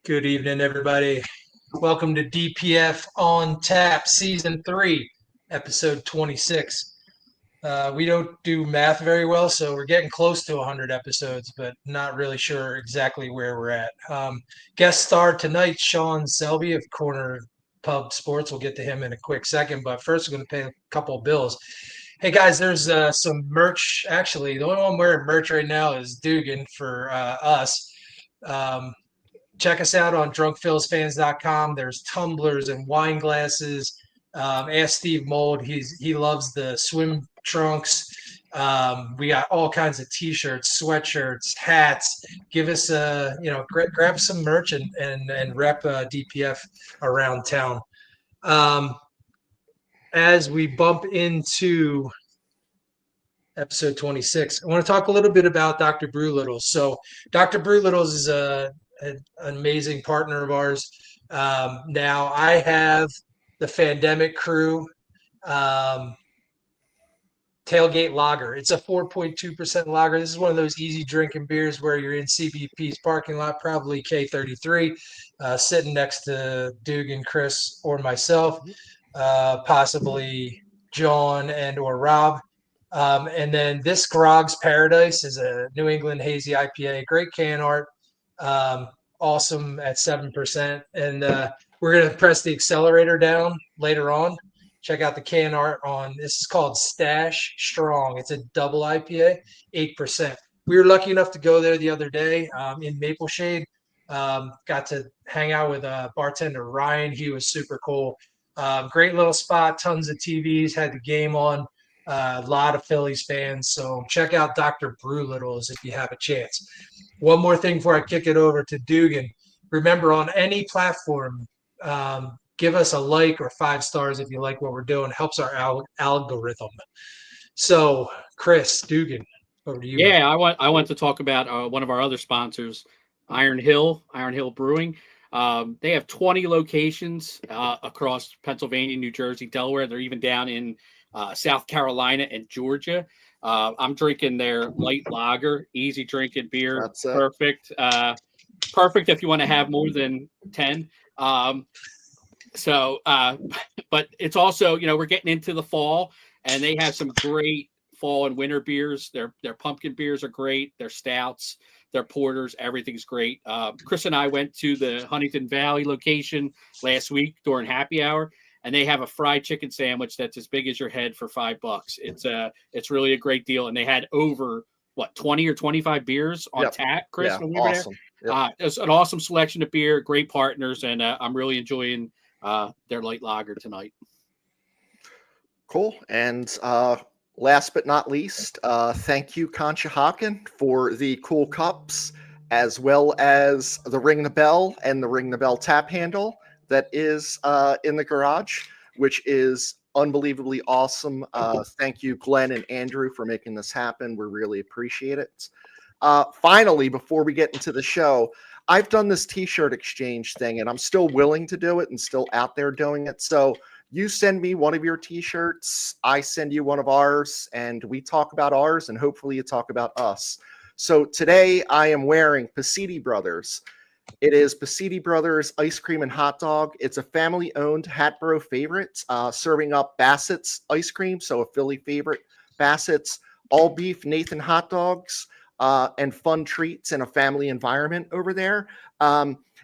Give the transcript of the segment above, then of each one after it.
Good evening, everybody. Welcome to DPF on Tap, Season 3, Episode 26. We don't do math very well, so we're getting close to 100 episodes, but not really sure exactly where we're at. Guest star tonight, Sean Selby of Corner Pub Sports. We'll get to him in a quick second, but first we're going to pay a couple of bills. Hey guys, there's some merch. Actually, the only one wearing merch right now is Dugan for us. Um, Check us out on drunkphilsfans.com. There's tumblers and wine glasses. Ask Steve Mold. He loves the swim trunks. We got all kinds of t-shirts, sweatshirts, hats. Give us grab some merch and rep DPF around town. As we bump into episode 26, I want to talk a little bit about Dr. Brewlittles. So Dr. Brewlittles is an amazing partner of ours. Now I have the Fandemic Crew Tailgate Lager. It's a 4.2% lager. This is one of those easy drinking beers where you're in CBP's parking lot, probably K33, sitting next to Dugan, Chris, or myself, possibly John and or Rob. And then this Grog's Paradise is a New England hazy IPA, great can art, awesome at 7%. And we're going to press the accelerator down later on. Check out the can art on this is called Stash Strong. It's a double IPA, 8%. We were lucky enough to go there the other day in Maple Shade. Got to hang out with bartender Ryan. He was super cool. Great little spot, tons of TVs, had the game on. A lot of Phillies fans. So check out Dr. Brewlittles if you have a chance. One more thing before I kick it over to Dugan. Remember, on any platform, give us a like or 5 stars if you like what we're doing. It helps our algorithm. So, Chris, Dugan, over to you. Yeah, I want to talk about one of our other sponsors, Iron Hill Brewing. They have 20 locations across Pennsylvania, New Jersey, Delaware. They're even down in South Carolina and Georgia. I'm drinking their light lager, easy drinking beer. Perfect. Perfect if you want to have more than 10. But it's also, we're getting into the fall, and they have some great fall and winter beers. Their pumpkin beers are great. Their stouts, their porters, everything's great. Chris and I went to the Huntington Valley location last week during happy hour, and they have a fried chicken sandwich that's as big as your head for $5. It's really a great deal. And they had over 20 or 25 beers on tap, Chris, when we were there. Yep. It's an awesome selection of beer, great partners, and I'm really enjoying their light lager tonight. Cool. And last but not least, thank you, Conshohocken, for the cool cups, as well as the Ring the Bell and the Ring the Bell tap handle that is in the garage, which is unbelievably awesome. Thank you, Glenn and Andrew, for making this happen. We really appreciate it. Finally, before we get into the show, I've done this t-shirt exchange thing, and I'm still willing to do it and still out there doing it. So you send me one of your t-shirts, I send you one of ours, and we talk about ours, and hopefully you talk about us. So today I am wearing Pasiti Brothers. It is Pasiti Brothers Ice Cream and Hot Dog. It's a family-owned Hatboro favorite, serving up Bassett's ice cream, so a Philly favorite. Bassett's all-beef Nathan hot dogs, and fun treats in a family environment over there.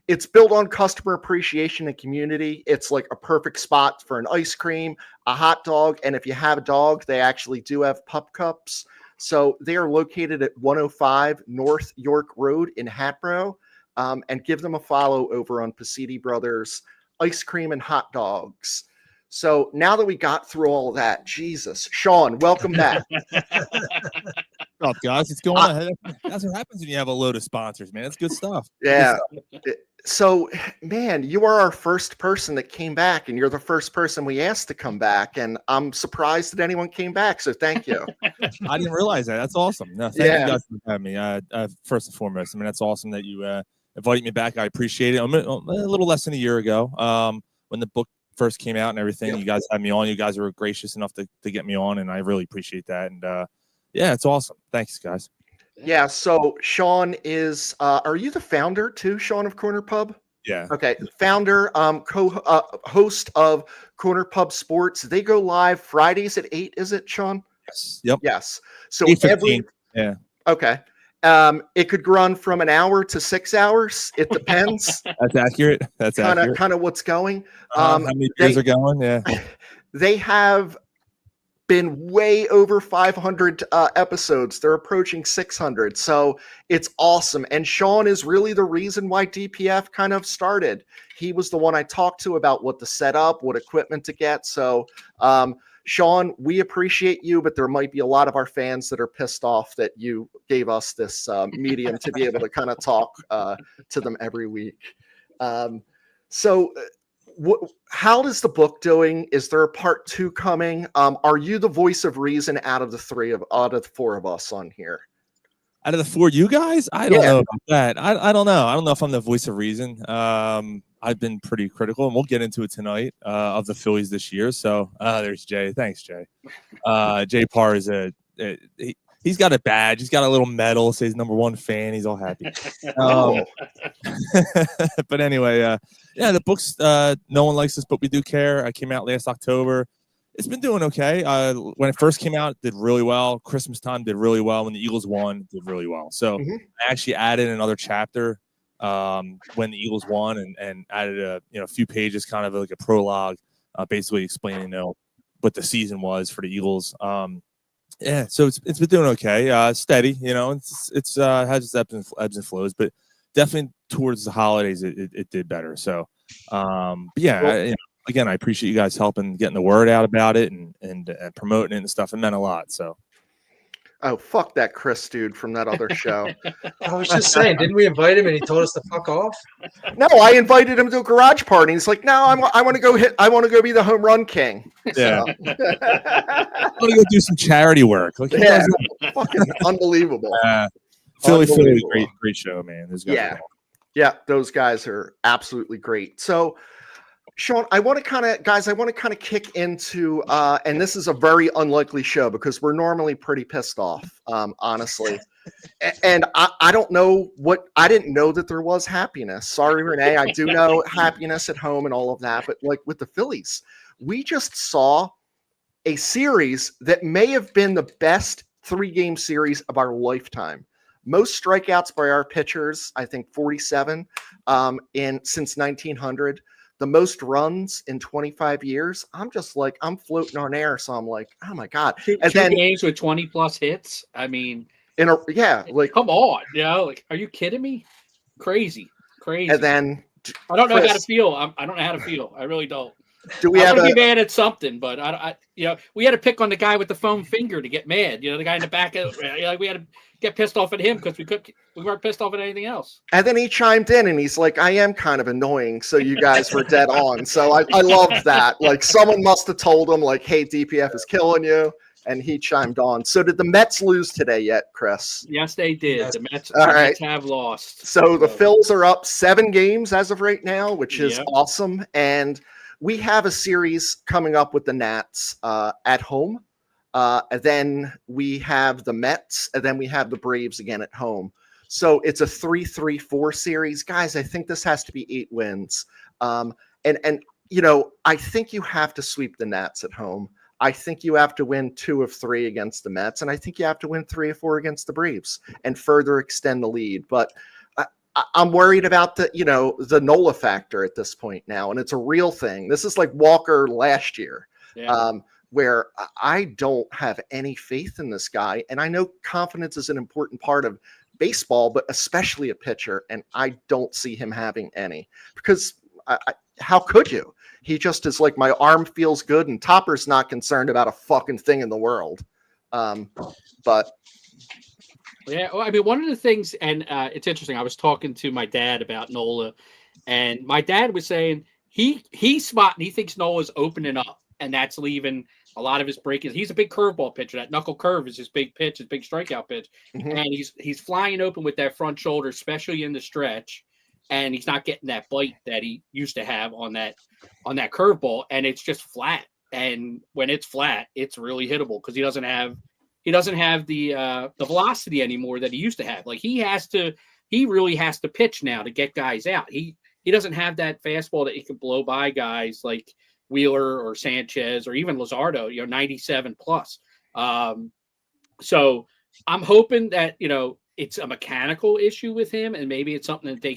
It's built on customer appreciation and community. It's like a perfect spot for an ice cream, a hot dog, and if you have a dog, they actually do have pup cups. So they are located at 105 North York Road in Hatboro. And give them a follow over on Pasiti Brothers Ice Cream and Hot Dogs. So now that we got through all of that, Jesus, Sean, welcome back. What's up, guys? It's going on. That's what happens when you have a load of sponsors, man. That's good stuff. Yeah. So, man, you are our first person that came back, and you're the first person we asked to come back, and I'm surprised that anyone came back, so thank you. I didn't realize that. That's awesome. No, thank you guys for having me. First and foremost, I mean, that's awesome that you invited me back. I appreciate it. A little less than a year ago, when the book first came out and everything, you guys had me on. You guys were gracious enough to get me on, and I really appreciate that. And yeah, it's awesome. Thanks, guys. Yeah, so Sean is, are you the founder too, Sean, of Corner Pub? Yeah. Okay, founder, host of Corner Pub Sports. They go live Fridays at 8. Is it, Sean? Yes. Yep. Yes. So 8:15. Yeah. Okay. It could run from an hour to 6 hours. It depends. That's accurate. That's accurate. Kind of what's going. How many beers are going? Yeah. They have been way over 500 episodes. They're approaching 600. So it's awesome. And Sean is really the reason why DPF kind of started. He was the one I talked to about what to set up, what equipment to get. So, Sean, we appreciate you, but there might be a lot of our fans that are pissed off that you gave us this medium to be able to kind of talk to them every week. How is the book doing? Is there a part 2 coming? Are you the voice of reason out of the 4 of us on here? Out of the 4, you guys? I don't know about that. I don't know. I don't know if I'm the voice of reason. I've been pretty critical, and we'll get into it tonight, of the Phillies this year. So there's Jay. Thanks, Jay. Jay Parr is he's got a badge. He's got a little medal. Says #1 fan. He's all happy. But anyway, yeah, the book's no one likes this, but we do care. I came out last October. It's been doing okay. When it first came out, it did really well. Christmas time did really well. When the Eagles won, it did really well. So I actually added another chapter when the Eagles won, and added a few pages, kind of like a prologue, basically explaining what the season was for the Eagles. Yeah, so it's been doing okay, steady. It's has its ebbs and flows, but definitely towards the holidays, it did better. So, but yeah, again, I appreciate you guys helping getting the word out about it and promoting it and stuff. It meant a lot. So. Oh, fuck that Chris dude from that other show. I was just saying, didn't we invite him and he told us to fuck off? No, I invited him to a garage party. He's like, no, I want to go be the home run king. Yeah. I want to go do some charity work. Yeah. Fucking unbelievable. Philly, great show, man. Yeah, those guys are absolutely great. So, Sean, I want to kind of kick into, and this is a very unlikely show because we're normally pretty pissed off, honestly. And I don't know I didn't know that there was happiness. Sorry, Renee. I do know happiness at home and all of that. But like with the Phillies, we just saw a series that may have been the best 3-game series of our lifetime. Most strikeouts by our pitchers, I think 47 since 1900. The most runs in 25 years. I'm just like, I'm floating on air. So I'm like, oh my God. And two games with 20 plus hits. I mean, come on. Are you kidding me? Crazy. And then I don't know how to feel. I don't know how to feel. I really don't. Do we have to be mad at something, but we had to pick on the guy with the foam finger to get mad. The guy in the back of we had to get pissed off at him because we weren't pissed off at anything else. And then he chimed in and he's like, I am kind of annoying. So you guys were dead on. So I loved that. Like someone must have told him like, hey, DPF is killing you. And he chimed on. So did the Mets lose today yet, Chris? Yes, they did. Yes. The Mets have lost. So the Phils are up 7 games as of right now, which is awesome. And we have a series coming up with the Nats at home. And then we have the Mets, and then we have the Braves again at home. So it's a 3-3-4 series. Guys, I think this has to be 8 wins. And I think you have to sweep the Nats at home. I think you have to win 2 of 3 against the Mets, and I think you have to win 3 of 4 against the Braves and further extend the lead. But I'm worried about the Nola factor at this point now, and it's a real thing. This is like Walker last year. Yeah. Where I don't have any faith in this guy. And I know confidence is an important part of baseball, but especially a pitcher. And I don't see him having any because how could you? He just is like, my arm feels good and Topper's not concerned about a fucking thing in the world. But yeah, well, I mean, one of the things, and it's interesting. I was talking to my dad about Nola, and my dad was saying he's spotting. He thinks Nola's opening up, and that's leaving a lot of his breakers. He's a big curveball pitcher. That knuckle curve is his big pitch, his big strikeout pitch, and he's flying open with that front shoulder, especially in the stretch, and he's not getting that bite that he used to have on that curveball, and it's just flat. And when it's flat, it's really hittable because he doesn't have the velocity anymore that he used to have. Like he really has to pitch now to get guys out. He he doesn't have that fastball that he can blow by guys like Wheeler or Sanchez or even Luzardo, 97 plus. So I'm hoping that, it's a mechanical issue with him and maybe it's something that they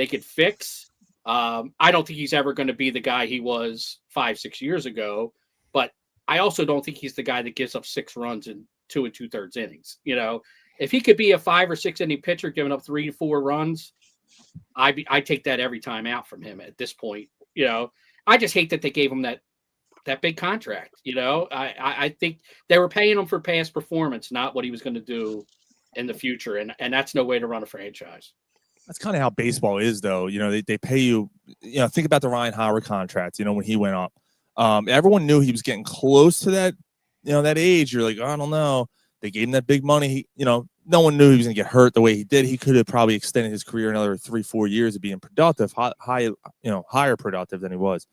could fix. I don't think he's ever going to be the guy he was 5-6 years ago, but I also don't think he's the guy that gives up 6 runs in 2 2/3 innings. If he could be a 5 or 6 inning pitcher giving up 3 to 4 runs, I take that every time out from him at this point. I just hate that they gave him that big contract. I think they were paying him for past performance, not what he was going to do in the future, and that's no way to run a franchise. That's kind of how baseball is, though. They pay you. Think about the Ryan Howard contract. When he went up, everyone knew he was getting close to that. That age. You're like, I don't know. They gave him that big money. No one knew he was going to get hurt the way he did. He could have probably extended his career another 3-4 years of being productive, higher productive than he was.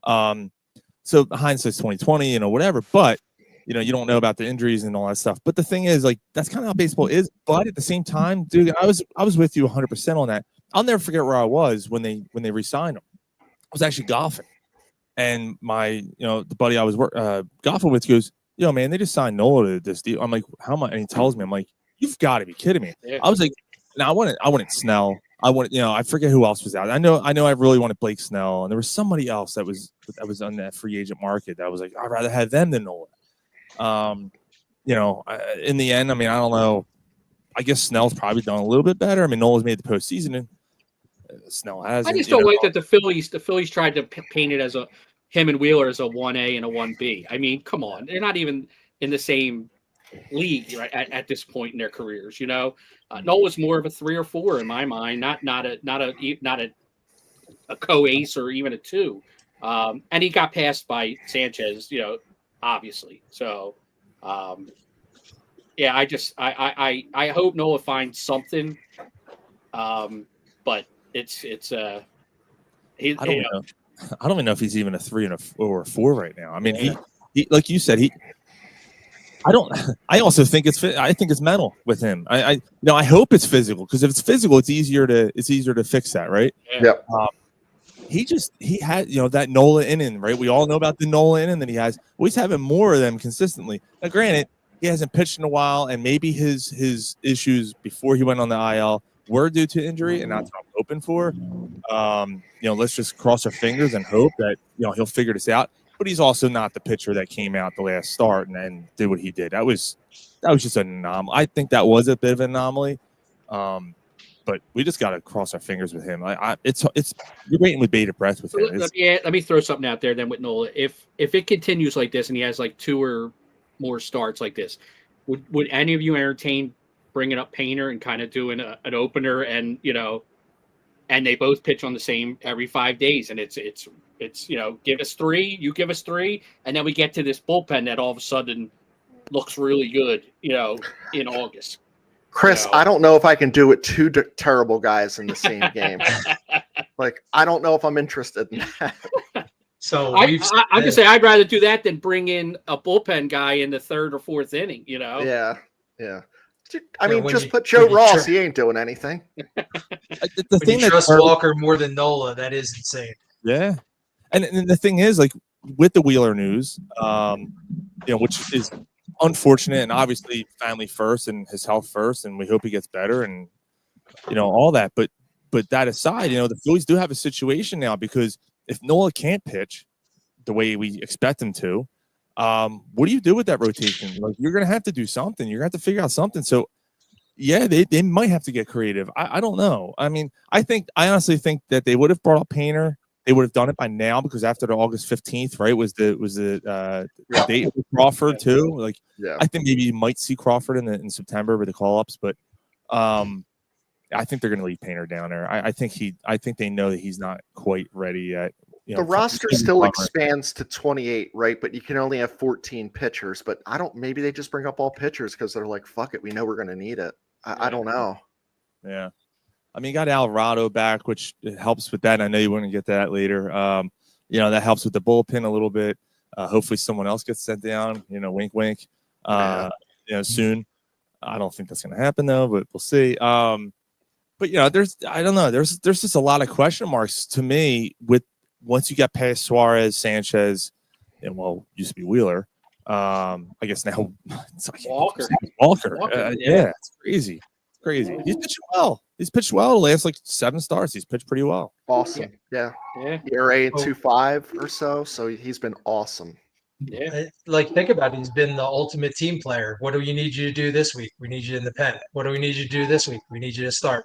So hindsight's 2020, whatever. But you don't know about the injuries and all that stuff. But the thing is, like, that's kind of how baseball is. But at the same time, dude, I was with you 100% on that. I'll never forget where I was when they re-signed him. I was actually golfing, and my the buddy I was golfing with goes, "Yo, man, they just signed Nola to this deal." I'm like, "How much?" And he tells me, I'm like, "You've got to be kidding me." Yeah. I was like, "No, I wanted Snell. I wanted, I forget who else was out. I know I really wanted Blake Snell, and there was somebody else that was on that free agent market that I was like, I'd rather have them than Nola." In the end, I mean, I don't know. I guess Snell's probably done a little bit better. I mean, Nola's made the postseason, and Snell hasn't. I just don't like that the Phillies tried to paint it as him and Wheeler as a 1A and a 1B. I mean, come on, they're not even in the same league right at this point in their careers. Nola's more of a 3 or 4 in my mind, not a co-ace or even a 2. And he got passed by Sanchez, obviously. So, yeah, I hope Nola finds something. But it's I don't know. I don't even know if he's even a 3 or a 4 right now. I mean, he like you said, I also think I think it's mental with him. I hope it's physical, because if it's physical, it's easier to fix that, right? Yeah. He had that Nola inning, right? We all know about the Nola inning that he has. Well, he's having more of them consistently. Now, granted, he hasn't pitched in a while, and maybe his issues before he went on the IL were due to injury, and that's what I'm hoping for. Let's just cross our fingers and hope that he'll figure this out. But he's also not the pitcher that came out the last start and did what he did. That was just an anomaly. I think that was a bit of an anomaly. But we just got to cross our fingers with him. It's you're waiting with bated breath with him. Let me throw something out there then with Nola. If it continues like this and he has like 2 or more starts like this, would any of you entertain bringing up Painter and kind of doing an opener and and they both pitch on the same every 5 days, and it's give us 3, you give us 3, and then we get to this bullpen that all of a sudden looks really good in August. Chris, I don't know if I can do it 2 terrible guys in the same game. Like, I don't know if I'm interested in that. So I'm just saying I'd rather do that than bring in a bullpen guy in the 3rd or 4th inning. Yeah. I mean, just put Joe Ross. He ain't doing anything. The thing that trust Walker more than Nola, that is insane. Yeah, and the thing is, like, with the Wheeler news, which is unfortunate, and obviously family first and his health first, and we hope he gets better, and all that. But that aside, the Phillies do have a situation now, because if Nola can't pitch the way we expect him to, what do you do with that rotation? Like, you're gonna have to do something. You're gonna have to figure out something. So yeah, they might have to get creative. I don't know. I mean, I honestly think that they would have brought up Painter. They would have done it by now, because after the August 15th, right, was the date with Crawford too. Like, I think maybe you might see Crawford in September with the call-ups, but I think they're going to leave Painter down there. I think they know that he's not quite ready yet. The roster still expands to 28, right? But you can only have 14 pitchers. But maybe they just bring up all pitchers because they're like, fuck it, we know we're going to need it. I don't know. Yeah. I mean, you got Alvarado back, which helps with that. I know you want to get that later. That helps with the bullpen a little bit. Hopefully someone else gets sent down, wink, wink, soon. I don't think that's going to happen, though, but we'll see. But But you know, I don't know. There's just a lot of question marks to me with once you get past Suarez, Sanchez, and used to be Wheeler. I guess now it's Walker. Walker. Yeah. It's crazy. It's crazy. He's pitching well. He's pitched well the last like 7 starts. He's pitched pretty well. Awesome. Yeah. ERA 2.5 or so. So he's been awesome. Yeah. Like, think about it. He's been the ultimate team player. What do we need you to do this week? We need you in the pen. What do we need you to do this week? We need you to start.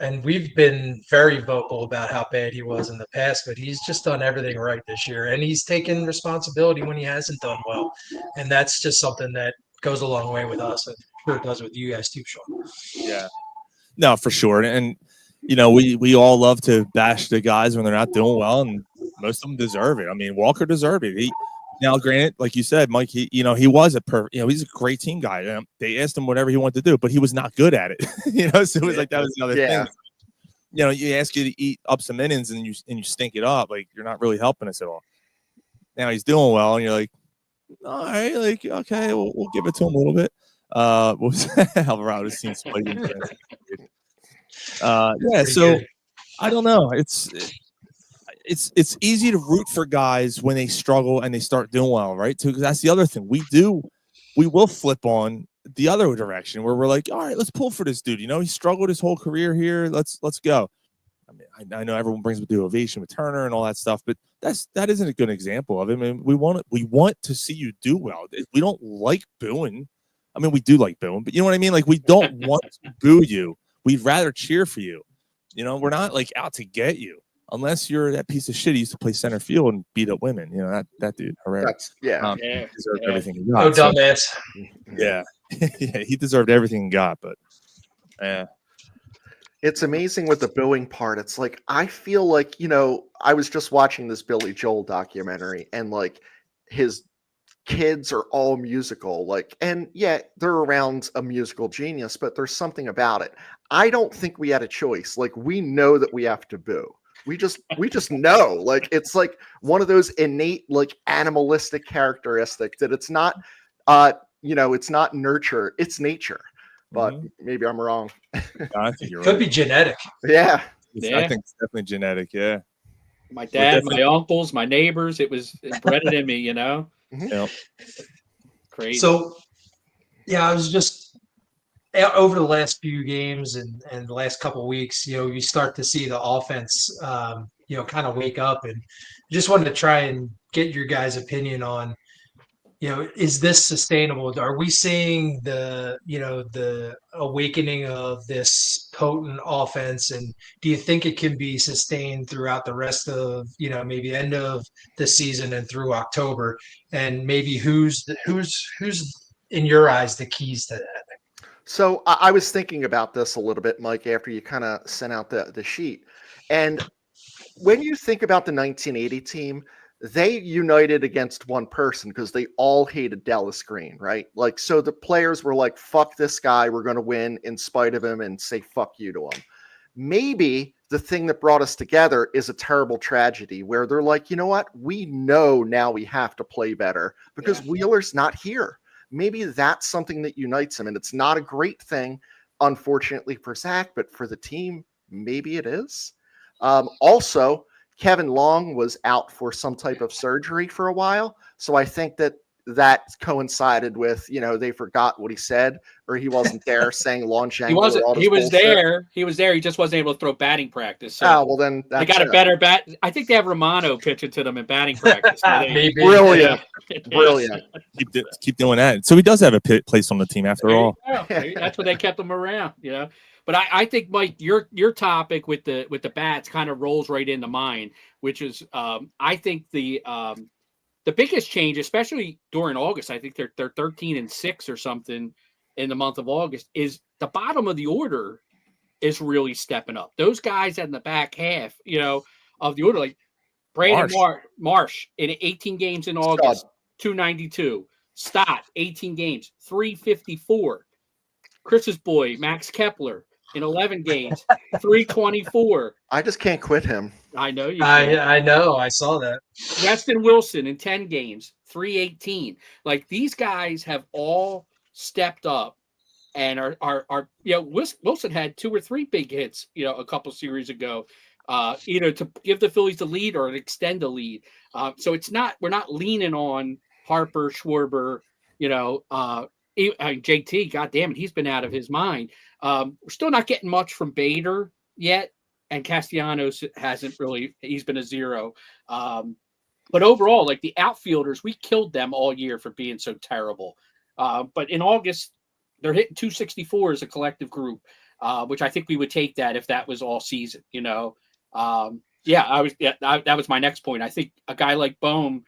And we've been very vocal about how bad he was in the past, but he's just done everything right this year. And he's taken responsibility when he hasn't done well. And that's just something that goes a long way with us. I'm sure it does with you guys too, Sean. Yeah. No, for sure. And you know, we all love to bash the guys when they're not doing well, and most of them deserve it. I mean, Walker deserved it. Now, granted, like you said, Mike, he was he's a great team guy. They asked him whatever he wanted to do, but he was not good at it. So it was like that was the other thing. You know, you ask you to eat up some innings and you stink it up, like you're not really helping us at all. Now he's doing well, and you're like, all right, like okay, we'll give it to him a little bit. What was Alvarado seen Spidey? So I don't know. It's easy to root for guys when they struggle and they start doing well, right? Because that's the other thing. We will flip on the other direction where we're like, all right, let's pull for this dude. You know, he struggled his whole career here. Let's go. I mean, I know everyone brings up the ovation with Turner and all that stuff, but that isn't a good example of it. I mean, we want to see you do well. We don't like booing. I mean, we do like booing, but you know what I mean? Like, we don't want to boo you. We'd rather cheer for you. You know, we're not like out to get you. Unless you're that piece of shit who used to play center field and beat up women, you know that dude. He deserved everything he got. Oh, dumbass. Yeah, he deserved everything he got. But yeah, it's amazing with the booing part. It's like I feel like I was just watching this Billy Joel documentary, and like his kids are all musical, and they're around a musical genius, but there's something about it. I don't think we had a choice. Like, we know that we have to boo. We just know, like, it's like one of those innate, like, animalistic characteristics that it's not, it's not nurture, it's nature. But maybe I'm wrong. I think you're right. Could be genetic. Yeah. I think it's definitely genetic. Yeah. My dad, my uncles, my neighbors, it bred it in me, you know? Yep. Crazy. So, yeah, I was just over the last few games and the last couple of weeks, you start to see the offense, kind of wake up, and just wanted to try and get your guys' opinion on, is this sustainable? Are we seeing the awakening of this potent offense, and do you think it can be sustained throughout the rest of, maybe end of the season and through October? And maybe who's in your eyes the keys to that? So I was thinking about this a little bit, Mike, after you kind of sent out the sheet. And when you think about the 1980 team, they united against one person because they all hated Dallas Green, right? Like, so the players were like, fuck this guy, we're going to win in spite of him, and say fuck you to him. Maybe the thing that brought us together is a terrible tragedy where they're like, you know what? We know now we have to play better because Wheeler's not here. Maybe that's something that unites them. And it's not a great thing, unfortunately, for Zach, but for the team, maybe it is. Also, Kevin Long was out for some type of surgery for a while. So I think that coincided with, they forgot what he said, or he wasn't there saying launch angle. He was there. He was there. He just wasn't able to throw batting practice. So well, then they got a better bat. I think they have Romano pitching to them in batting practice. Brilliant. Brilliant. Keep doing that. So he does have a place on the team after all. That's what they kept him around, But I think, Mike, your topic with the bats kind of rolls right into mine, which is I think the biggest change, especially during August, I think they're 13-6 or something in the month of August, is the bottom of the order is really stepping up. Those guys in the back half, of the order, like Brandon Marsh in 18 games in August, 292. Stott, 18 games, 354. Chris's boy, Max Kepler, in 11 games, 324. I just can't quit him. I know you. I know. I saw that. Weston Wilson in 10 games, 318. Like, these guys have all stepped up and our Wilson had 2 or 3 big hits, a couple series ago, either to give the Phillies the lead or extend the lead. So we're not leaning on Harper, Schwarber, JT. God damn it, he's been out of his mind. We're still not getting much from Bader yet, and Castellanos hasn't really. He's been a 0. But overall, like the outfielders, we killed them all year for being so terrible. But in August, they're hitting 264 as a collective group, which I think we would take that if that was all season. That was my next point. I think a guy like Bohm,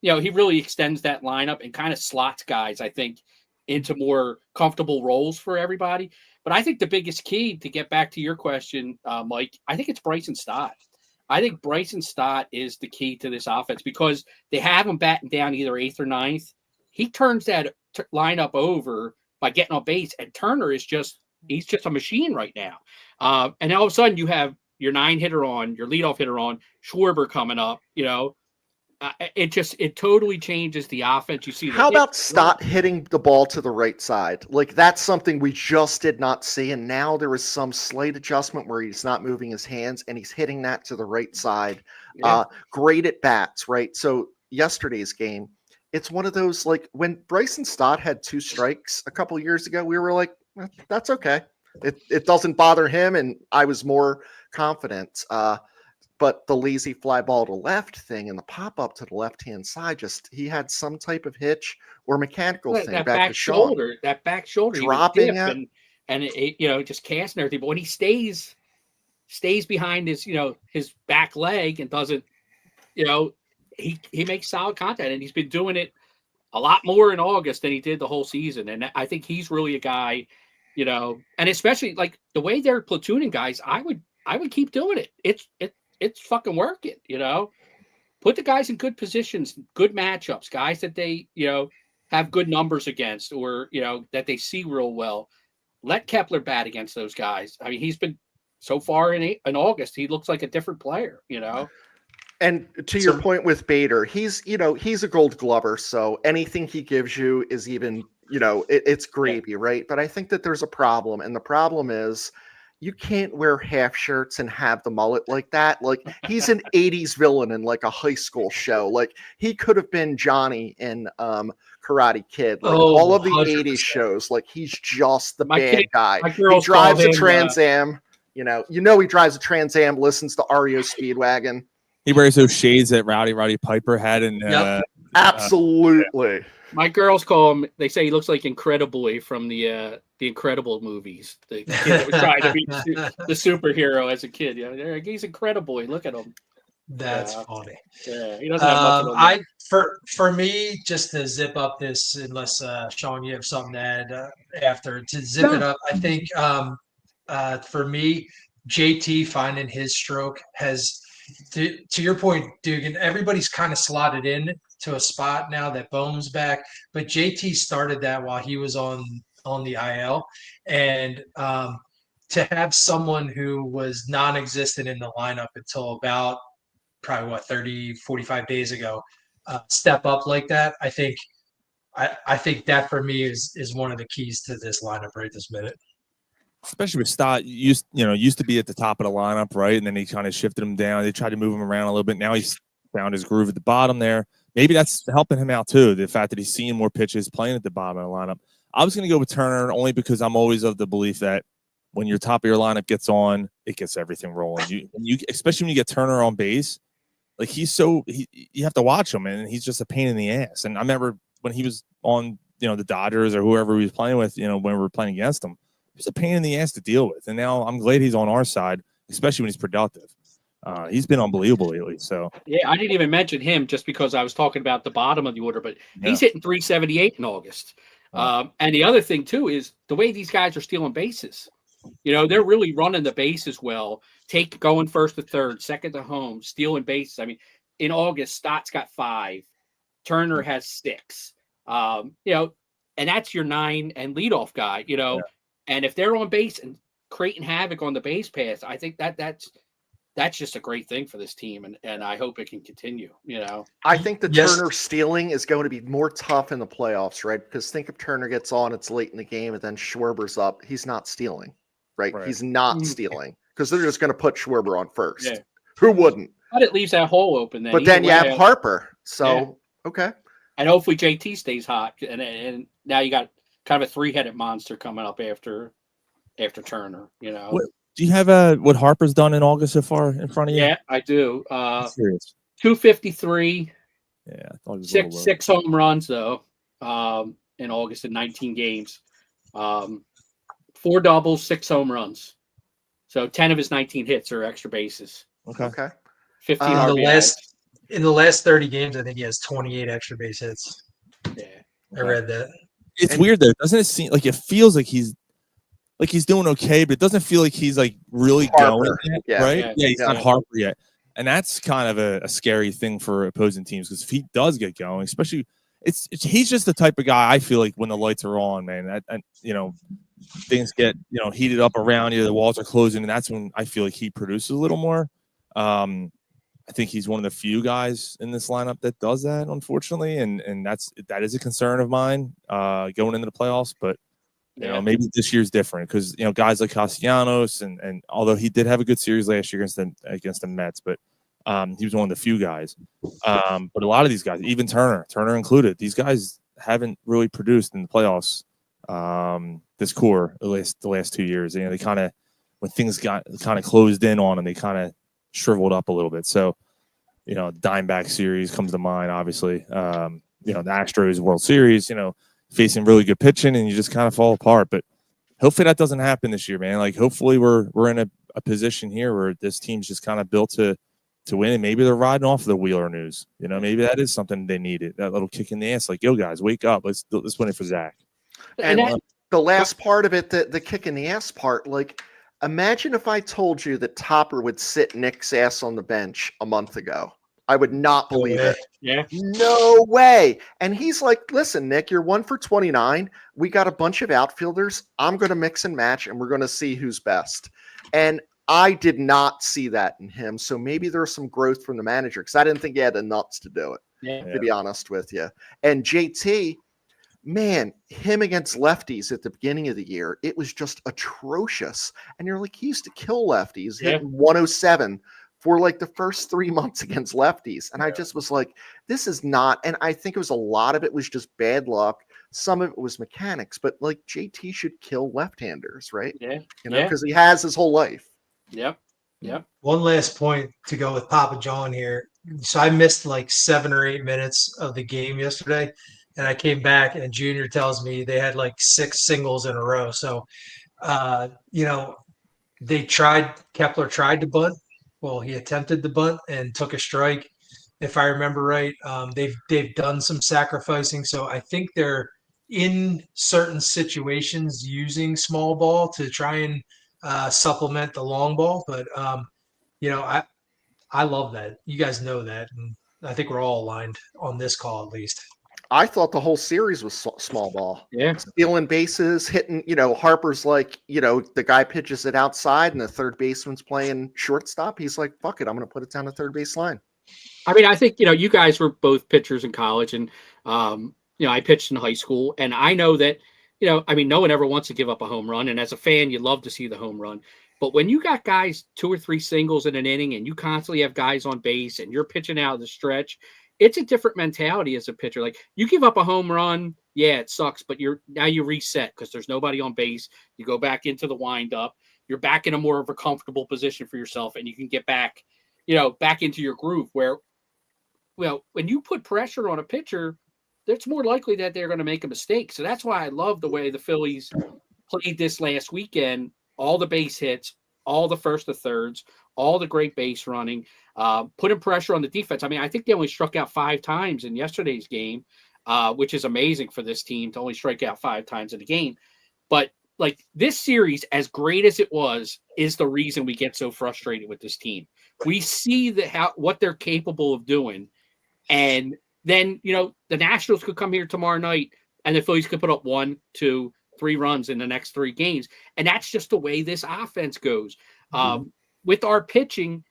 he really extends that lineup and kind of slots guys, I think, into more comfortable roles for everybody. But I think the biggest key, to get back to your question, Mike, I think it's Bryson Stott. I think Bryson Stott is the key to this offense because they have him batting down either 8th or 9th. He turns that lineup over by getting on base, and Turner is he's just a machine right now. And all of a sudden you have your 9 hitter on, your leadoff hitter on, Schwarber coming up, it totally changes the offense. You see, how about Stott hitting the ball to the right side? Like, that's something we just did not see, and now there is some slight adjustment where he's not moving his hands and he's hitting that to the right side. Yeah. Great at bats, right? So yesterday's game, it's one of those, like, when Bryson Stott had 2 strikes a couple years ago, we were like, that's okay. It doesn't bother him, and I was more confident. But the lazy fly ball to left thing and the pop up to the left hand side, he had some type of hitch or mechanical thing that back to Sean. That back shoulder, dropping it, and it just casting everything. But when he stays behind his his back leg and doesn't, he makes solid contact, and he's been doing it a lot more in August than he did the whole season. And I think he's really a guy, and especially like the way they're platooning guys, I would keep doing it. It's fucking working, Put the guys in good positions, good matchups, guys that they, have good numbers against, or, that they see real well. Let Kepler bat against those guys. I mean, he's been so far in August, he looks like a different player, And to your point with Bader, he's a Gold Glover, so anything he gives you is even, it's gravy, right? But I think that there's a problem, and the problem is, you can't wear half shirts and have the mullet like that. Like, he's an 80s villain in like a high school show. Like, he could have been Johnny in Karate Kid. Like, all of the 100%. 80s shows. Like, he's just the My bad kid- guy. my He girls drives call a him, Trans Am. He drives a Trans Am, listens to REO Speedwagon. He wears those shades that Roddy Piper had, and Yep. Absolutely. My girls call him. They say he looks like Incrediboy from the Incredible movies. The kid that was trying to be the superhero as a kid. He's Incrediboy. Look at him. That's funny. Yeah, he doesn't have much of For me, just to zip up this, unless Sean, you have something to add after to zip it up. I think for me, JT finding his stroke has, to your point, Dugan. Everybody's kind of slotted in to a spot now that Bohm's back, but JT started that while he was on the IL, and to have someone who was non-existent in the lineup until about probably 30, 45 days ago, step up like that. I think that for me is one of the keys to this lineup right this minute. Especially with Stott, used to be at the top of the lineup, right? And then he kind of shifted him down. They tried to move him around a little bit. Now he's found his groove at the bottom there. Maybe that's helping him out too. The fact that he's seeing more pitches, playing at the bottom of the lineup. I was going to go with Turner only because I'm always of the belief that when your top of your lineup gets on, it gets everything rolling. You especially when you get Turner on base, like you have to watch him, and he's just a pain in the ass. And I remember when he was on, the Dodgers or whoever he was playing with, when we were playing against him, it was a pain in the ass to deal with. And now I'm glad he's on our side, especially when he's productive. He's been unbelievable lately. So yeah, I didn't even mention him just because I was talking about the bottom of the order, but he's hitting 378 in August. And the other thing too is the way these guys are stealing bases. They're really running the bases well, going first to third, second to home, stealing bases. I mean, in August, Stott's got 5, Turner has 6. And that's your 9 and leadoff guy. And if they're on base and creating havoc on the base pass, I think that's that's just a great thing for this team, and I hope it can continue. I think the Yes. Turner stealing is going to be more tough in the playoffs, right? Because think if Turner gets on, it's late in the game, and then Schwarber's up. He's not stealing, right? Right. He's not Mhm. stealing because they're just going to put Schwarber on first. Yeah. Who wouldn't? But it leaves that hole open. Then But then you either have way, Harper. So, okay. and hopefully JT stays hot, and now you got kind of a 3-headed monster coming up after Turner. What do you have? What Harper's done in August so far in front of you? Yeah, I do. I'm serious. 253. Yeah, I thought it was a little low. Six home runs though. In August in 19 games. 4 doubles, 6 home runs. So 10 of his 19 hits are extra bases. Okay. 15 In the RBIs. In the last 30 games, I think he has 28 extra base hits. Yeah. I read that. It's And- weird though. Doesn't it seem like it feels like he's doing okay, but it doesn't feel like he's like really Harper. going yet, Yeah. right? Yeah. Yeah, he's not Yeah. Harper yet. And that's kind of a scary thing for opposing teams because if he does get going, especially he's just the type of guy I feel like when the lights are on, man, and things get heated up around you, the walls are closing, and that's when I feel like he produces a little more. I think he's one of the few guys in this lineup that does that, unfortunately, and that is a concern of mine going into the playoffs. But maybe this year's different because guys like Castellanos and although he did have a good series last year against the Mets, but he was one of the few guys. But a lot of these guys, even Turner included, these guys haven't really produced in the playoffs. This core the last 2 years, they kind of when things got kind of closed in on them, they kind of shriveled up a little bit. So, Diamondback series comes to mind, obviously. The Astros World Series, facing really good pitching, and you just kind of fall apart. But hopefully that doesn't happen this year, man. Like, hopefully we're in a position here where this team's just kind of built to win, and maybe they're riding off the Wheeler news. Maybe that is something they needed, that little kick in the ass. Like, yo, guys, wake up. Let's win it for Zach. And the last part of it, the kick in the ass part, like, imagine if I told you that Topper would sit Nick's ass on the bench a month ago. I would not believe it. Yeah. No way. And he's like, listen, Nick, you're 1 for 29. We got a bunch of outfielders. I'm going to mix and match, and we're going to see who's best. And I did not see that in him. So maybe there's some growth from the manager because I didn't think he had the nuts to do it, to be honest with you. And JT, man, him against lefties at the beginning of the year, it was just atrocious. And you're like, he used to kill lefties, hitting 107 for like the first 3 months against lefties. And I just was like, this is not, and I think it was a lot of it was just bad luck. Some of it was mechanics, but like JT should kill left-handers, right? Yeah. Because he has his whole life. Yep. One last point to go with Papa John here. So I missed like 7 or 8 minutes of the game yesterday, and I came back and Junior tells me they had like 6 singles in a row. So, Kepler tried to bunt. Well, he attempted the bunt and took a strike, if I remember right. They've done some sacrificing, so I think they're in certain situations using small ball to try and supplement the long ball. But I love that. You guys know that, and I think we're all aligned on this call at least. I thought the whole series was small ball. Yeah. Stealing bases, hitting, Harper's like, the guy pitches it outside and the third baseman's playing shortstop. He's like, fuck it, I'm going to put it down the third base line. I mean, I think, you guys were both pitchers in college, and, I pitched in high school, and I know that, no one ever wants to give up a home run. And as a fan, you love to see the home run. But when you got guys 2 or 3 singles in an inning and you constantly have guys on base and you're pitching out of the stretch, it's a different mentality as a pitcher. Like, you give up a home run, yeah, it sucks, but you reset because there's nobody on base. You go back into the windup. You're back in a more of a comfortable position for yourself, and you can get back, back into your groove where, when you put pressure on a pitcher, it's more likely that they're going to make a mistake. So that's why I love the way the Phillies played this last weekend. All the base hits, all the first to thirds, all the great base running, putting pressure on the defense. I mean, I think they only struck out 5 times in yesterday's game, which is amazing for this team to only strike out 5 times in the game. But like, this series, as great as it was, is the reason we get so frustrated with this team. We see what they're capable of doing. And then, the Nationals could come here tomorrow night and the Phillies could put up 1, 2, 3 runs in the next 3 games. And that's just the way this offense goes. With our pitching,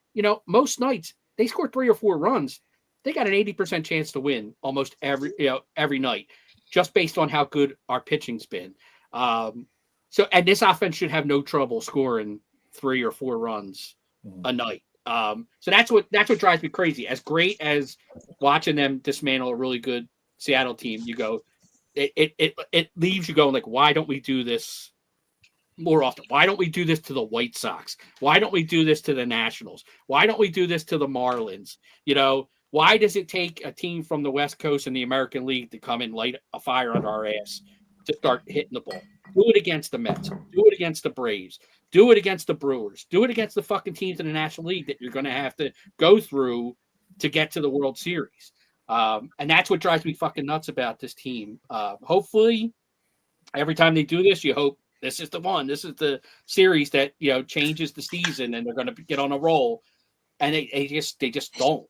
most nights they score 3 or 4 runs. They got an 80% chance to win almost every night, just based on how good our pitching's been. And this offense should have no trouble scoring 3 or 4 runs a night. So that's what drives me crazy. As great as watching them dismantle a really good Seattle team, you go, it leaves you going like, why don't we do this more often? Why don't we do this to the White Sox? Why don't we do this to the Nationals? Why don't we do this to the Marlins? Why does it take a team from the West Coast and the American League to come and light a fire under our ass to start hitting the ball? Do it against the Mets. Do it against the Braves. Do it against the Brewers. Do it against the fucking teams in the National League that you're going to have to go through to get to the World Series. And that's what drives me fucking nuts about this team. Hopefully, every time they do this, you hope this is the one. This is the series that changes the season, and they're going to get on a roll. And they just don't.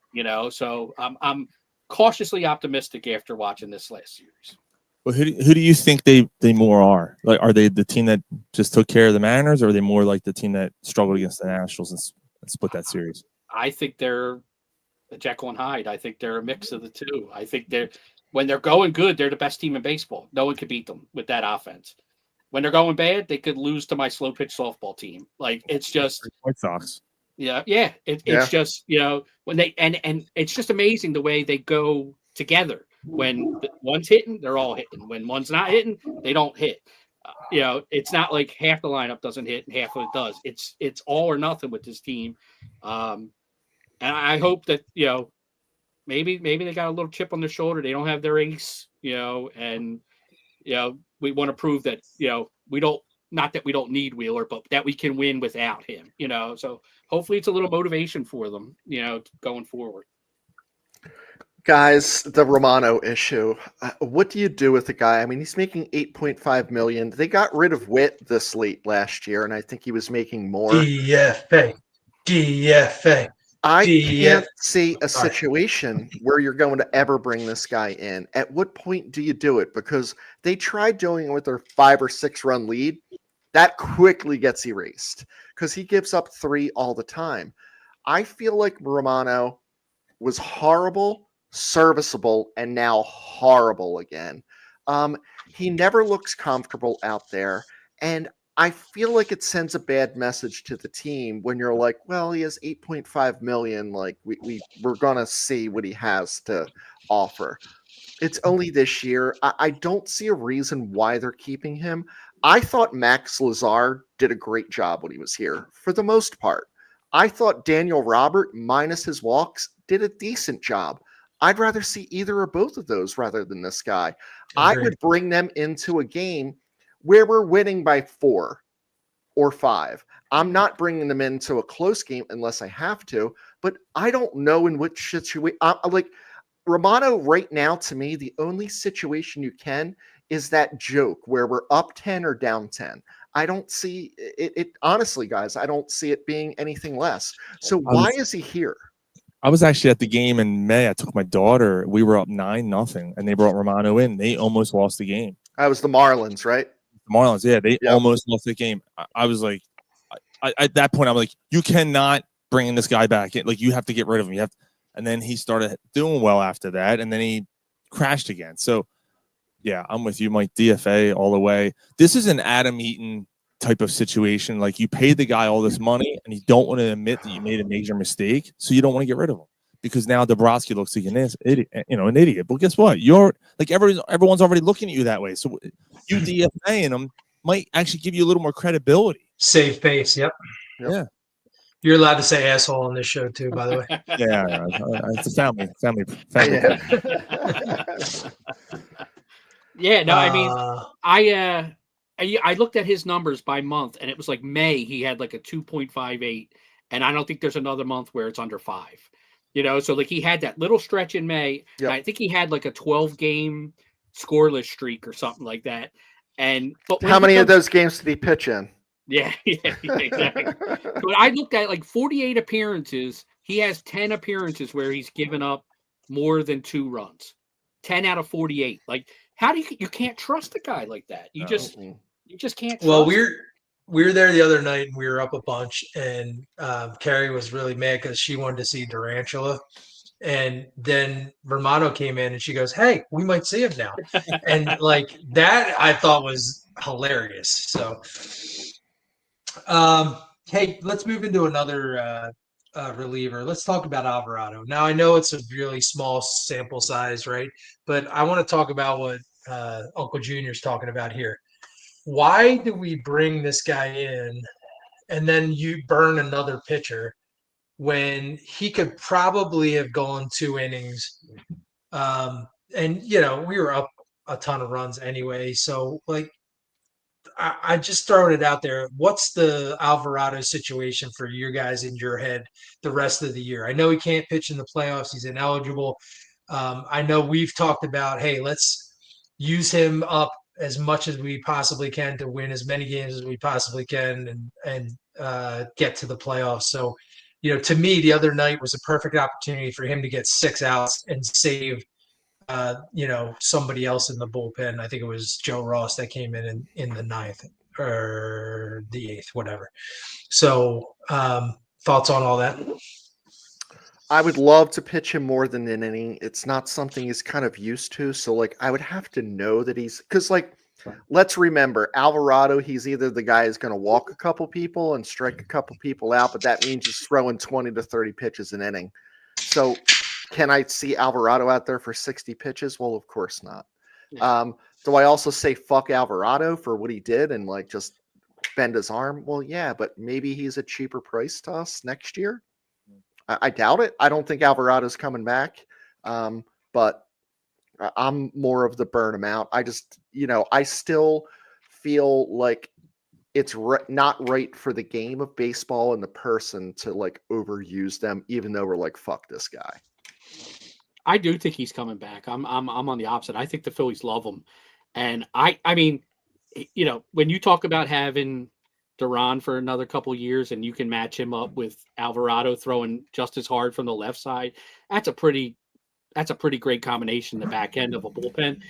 So I'm cautiously optimistic after watching this last series. Well, who do you think they more are? Like, are they the team that just took care of the Mariners, or are they more like the team that struggled against the Nationals and split that series? I think they're a Jekyll and Hyde. I think they're a mix of the two. I think when they're going good, they're the best team in baseball. No one could beat them with that offense. When they're going bad, they could lose to my slow pitch softball team. Like, it's just White Sox. Yeah. It's just when they and it's just amazing the way they go together. When one's hitting, they're all hitting. When one's not hitting, they don't hit. It's not like half the lineup doesn't hit and half of it does. It's all or nothing with this team. And I hope that maybe they got a little chip on their shoulder. They don't have their ace, and we want to prove that we don't. Not that we don't need Wheeler, but that we can win without him, So hopefully it's a little motivation for them, going forward. Guys, the Romano issue. What do you do with the guy? I mean, he's making $8.5 million. They got rid of Witt this late last year, and I think he was making more. DFA. I can't see a situation where you're going to ever bring this guy in. At what point do you do it? Because they tried doing it with their 5 or 6 run lead. That quickly gets erased because he gives up 3 all the time. I feel like Romano was horrible, serviceable, and now horrible again. He never looks comfortable out there. And I feel like it sends a bad message to the team when you're like, well, he has 8.5 million. Like we're going to see what he has to offer. It's only this year. I don't see a reason why they're keeping him. I thought Max Lazar did a great job when he was here for the most part. I thought Daniel Robert, minus his walks, did a decent job. I'd rather see either or both of those rather than this guy. I would bring them into a game where we're winning by 4 or 5. I'm not bringing them into a close game unless I have to, but I don't know in which situation. Like Romano right now, to me, the only situation you can is that joke where we're up 10 or down 10. I don't see it honestly, guys, I don't see it being anything less. So why is he here? I was actually at the game in May. I took my daughter. We were up 9-0, and they brought Romano in. They almost lost the game. That was the Marlins, right? The Marlins, yeah. They almost lost the game. I was like, at that point, I'm like, you cannot bring this guy back in. Like, you have to get rid of him. And then he started doing well after that, and then he crashed again. So, yeah, I'm with you, Mike. DFA all the way. This is an Adam Eaton type of situation. Like, you paid the guy all this money, and you don't want to admit that you made a major mistake, so you don't want to get rid of him because now Dabrowski looks like an idiot. But guess what? You're like everyone's already looking at you that way. So you DFAing him might actually give you a little more credibility. Save face. Yep. Yeah. You're allowed to say asshole on this show too, by the way. Yeah, it's a family. Yeah, no, I mean, I looked at his numbers by month, and it was like May he had like a 2.58, and I don't think there's another month where it's under 5. So like he had that little stretch in May. Yep. I think he had like a 12-game scoreless streak or something like that. But how many of those games did he pitch in? Yeah, exactly. But I looked at like 48 appearances. He has 10 appearances where he's given up more than 2 runs. 10 out of 48. Like, how do you can't trust a guy like that? You just can't trust Well, we were there the other night and we were up a bunch, and Carrie was really mad because she wanted to see Durantula. And then Romano came in and she goes, "Hey, we might see him now." And like that I thought was hilarious. So hey, let's move into another reliever. Let's talk about Alvarado. Now I know it's a really small sample size, right? But I want to talk about what Uncle Junior's talking about here. Why do we bring this guy in and then you burn another pitcher when he could probably have gone 2 innings? And we were up a ton of runs anyway. So like I just throwing it out there. What's the Alvarado situation for you guys in your head the rest of the year? I know he can't pitch in the playoffs. He's ineligible. I know we've talked about, hey, let's use him up as much as we possibly can to win as many games as we possibly can and get to the playoffs. So, to me, the other night was a perfect opportunity for him to get 6 outs and save somebody else in the bullpen. I think it was Joe Ross that came in the ninth or the eighth, whatever. So, thoughts on all that? I would love to pitch him more than an inning. It's not something he's kind of used to. So, like, I would have to know that because, like, let's remember, Alvarado, he's either the guy who's going to walk a couple people and strike a couple people out, but that means he's throwing 20 to 30 pitches an inning. So, can I see Alvarado out there for 60 pitches? Well, of course not. Yeah. Do I also say fuck Alvarado for what he did and, like, just bend his arm? Well, yeah, but maybe he's a cheaper price to us next year. I doubt it. I don't think Alvarado's coming back. But I'm more of the burn him out. I just, I still feel like it's not right for the game of baseball and the person to like overuse them, even though we're like, fuck this guy. I do think he's coming back. I'm on the opposite. I think the Phillies love him. And I mean, when you talk about having Duran for another couple of years and you can match him up with Alvarado throwing just as hard from the left side, that's a pretty great combination in the back end of a bullpen.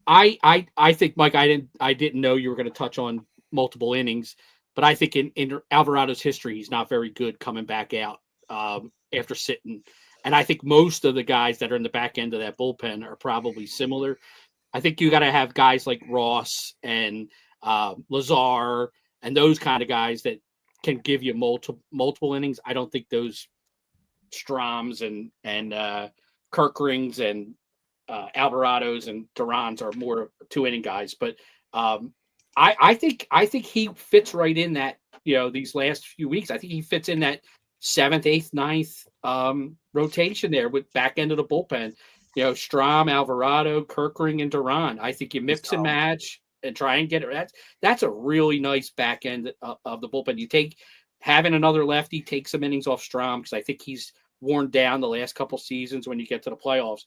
I think, Mike, I didn't know you were going to touch on multiple innings, but I think in Alvarado's history, he's not very good coming back out after sitting. And I think most of the guys that are in the back end of that bullpen are probably similar. I think you got to have guys like Ross and Lazar and those kind of guys that can give you multiple innings. I don't think those Stroms and Kirkrings and Alvarados and Durans are more 2-inning guys. But I think he fits right in that. These last few weeks, I think he fits in that 7th, 8th, 9th rotation there with back end of the bullpen. Strom, Alvarado, Kirkring, and Duran. I think you mix and match and try and get it. That's a really nice back end of the bullpen. Having another lefty take some innings off Strom because I think he's worn down the last couple seasons when you get to the playoffs.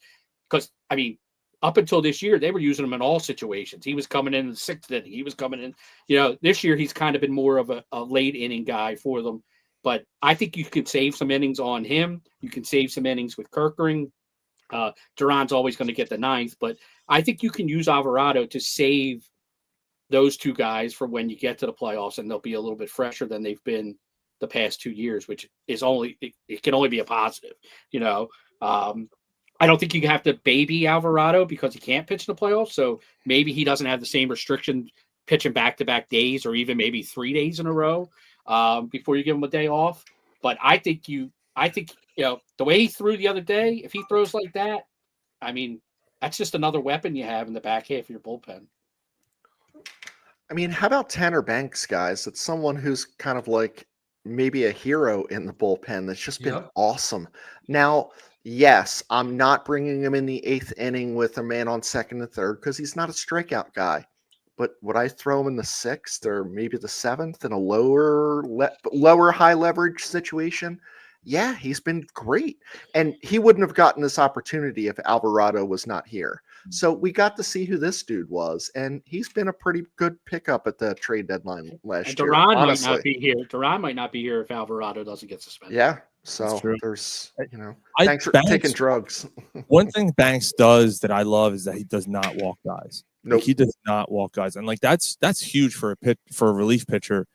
Because, I mean, up until this year, they were using him in all situations. He was coming in the 6th inning. He was coming in. This year he's kind of been more of a late inning guy for them. But I think you could save some innings on him. You can save some innings with Kirkring. Duran's always going to get the 9th. But I think you can use Alvarado to save those two guys for when you get to the playoffs, and they'll be a little bit fresher than they've been the past 2 years, which is it can only be a positive. I don't think you have to baby Alvarado because he can't pitch in the playoffs. So maybe he doesn't have the same restriction pitching back-to-back days or even maybe 3 days in a row before you give him a day off. But I think the way he threw the other day, if he throws like that, I mean, that's just another weapon you have in the back half of your bullpen. I mean, how about Tanner Banks, guys? It's someone who's kind of like maybe a hero in the bullpen that's just been awesome. Now, yes, I'm not bringing him in the 8th inning with a man on 2nd and 3rd because he's not a strikeout guy. But would I throw him in the 6th or maybe the 7th in a lower high leverage situation? Yeah, he's been great. And he wouldn't have gotten this opportunity if Alvarado was not here. So we got to see who this dude was, and he's been a pretty good pickup at the trade deadline last year. Duran might not be here. Duran might not be here if Alvarado doesn't get suspended. Yeah. So there's, thanks for taking drugs. One thing Banks does that I love is that he does not walk guys. Nope. Like, he does not walk guys, and like that's huge for a relief pitcher.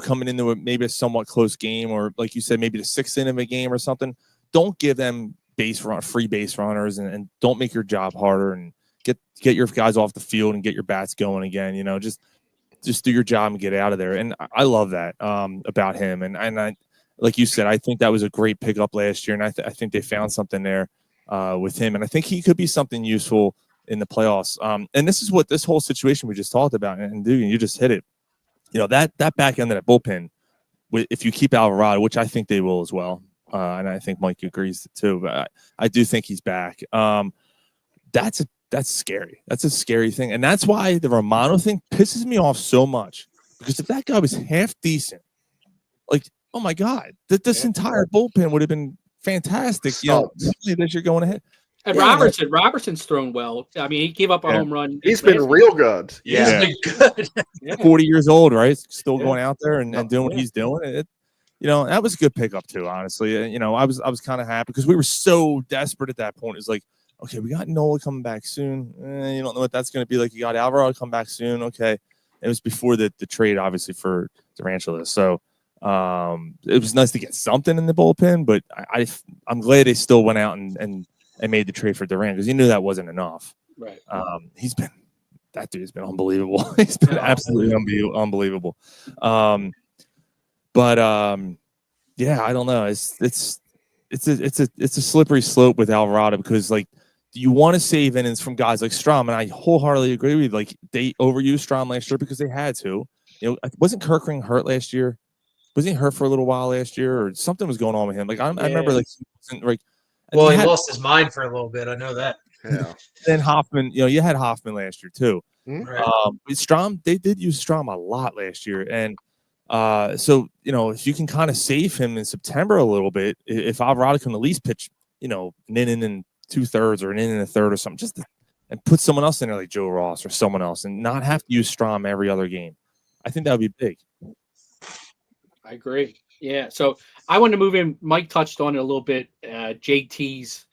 Coming into maybe a somewhat close game, or like you said, maybe the 6th inning of a game or something. Don't give them free base runners, and don't make your job harder, and get your guys off the field and get your bats going again. Just do your job and get out of there. And I love that about him. And I, like you said, I think that was a great pickup last year, and I think they found something there with him, and I think he could be something useful in the playoffs. And this is what this whole situation we just talked about, and dude, you just hit it. That back end of that bullpen, if you keep Alvarado, which I think they will as well, and I think Mike agrees too, but I do think he's back. That's scary. That's a scary thing, and that's why the Romano thing pisses me off so much. Because if that guy was half decent, like, oh my God, this entire bullpen would have been fantastic. That you're going ahead. And Robertson's thrown well. I mean, he gave up a home run. He's been real good. He's been good. 40 years old, right? Still going out there and doing what he's doing. That was a good pickup too, honestly. I was kind of happy because we were so desperate at that point. It's like, okay, we got Nola coming back soon. You don't know what that's going to be like. You got Alvarado come back soon. Okay. It was before the trade, obviously, for Durantula. So it was nice to get something in the bullpen, but I'm glad they still went out and made the trade for Durant, because you knew that wasn't enough. Right. That dude's been unbelievable. He's been absolutely unbelievable. Yeah, I don't know. It's a slippery slope with Alvarado, because like, you want to save innings from guys like Strom, and I wholeheartedly agree with you. Like, they overused Strom last year because they had to. Wasn't Kirkring hurt last year? Wasn't he hurt for a little while last year, or something was going on with him? Like, I remember, like, he wasn't like. Well, he lost his mind for a little bit. I know that. Yeah. Then Hoffman, you had Hoffman last year too. Right. Strom, they did use Strom a lot last year, and so if you can kind of save him in September a little bit, if Alvarado can at least pitch, an inning and 2/3 or an inning and a third or something, and put someone else in there like Joe Ross or someone else, and not have to use Strom every other game, I think that would be big. I agree. Yeah. So I want to move in. Mike touched on it a little bit. JT's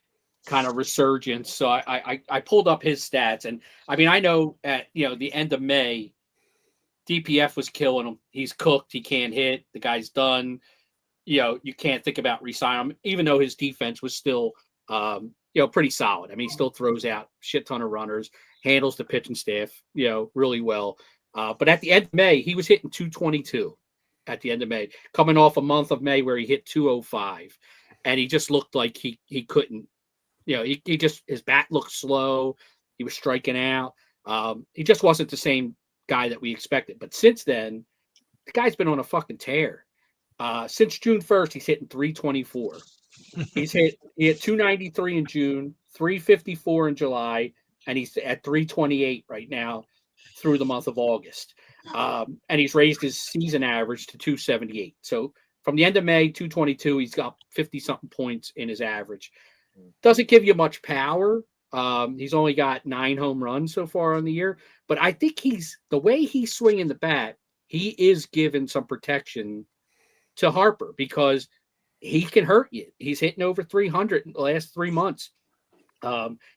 kind of resurgence. So I pulled up his stats, and I mean, I know at the end of May, DPF was killing him. He's cooked. He can't hit. The guy's done. You can't think about re-signing him, even though his defense was still pretty solid. I mean, he still throws out shit ton of runners, handles the pitching staff really well. But at the end of May, he was hitting 222. At the end of May, coming off a month of May where he hit 205, and he just looked like he couldn't, he just, his bat looked slow. He was striking out. He just wasn't the same guy that we expected. But since then, the guy's been on a fucking tear. Since June 1st, he's hitting 324. He hit 293 in June, 354 in July, and he's at 328 right now through the month of August. And he's raised his season average to 278. So from the end of May, 222, he's got 50-something points in his average. Doesn't give you much power. He's only got 9 home runs so far on the year. But I think the way he's swinging the bat, he is giving some protection to Harper, because he can hurt you. He's hitting over 300 in the last 3 months.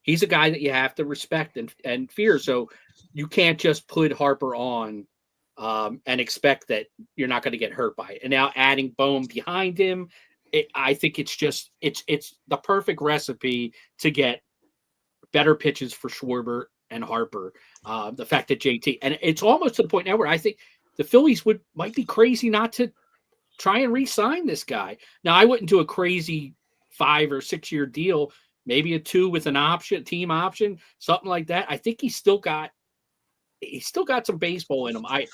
He's a guy that you have to respect and fear. So you can't just put Harper on and expect that you're not going to get hurt by it. And now adding Bohm behind him, I think it's the perfect recipe to get better pitches for Schwarber and Harper. The fact that JT, and it's almost to the point now where I think the Phillies might be crazy not to try and re-sign this guy. Now, I wouldn't do a crazy 5 or 6 year deal, maybe a 2 with an option, team option, something like that. I think he's still got some baseball in him. I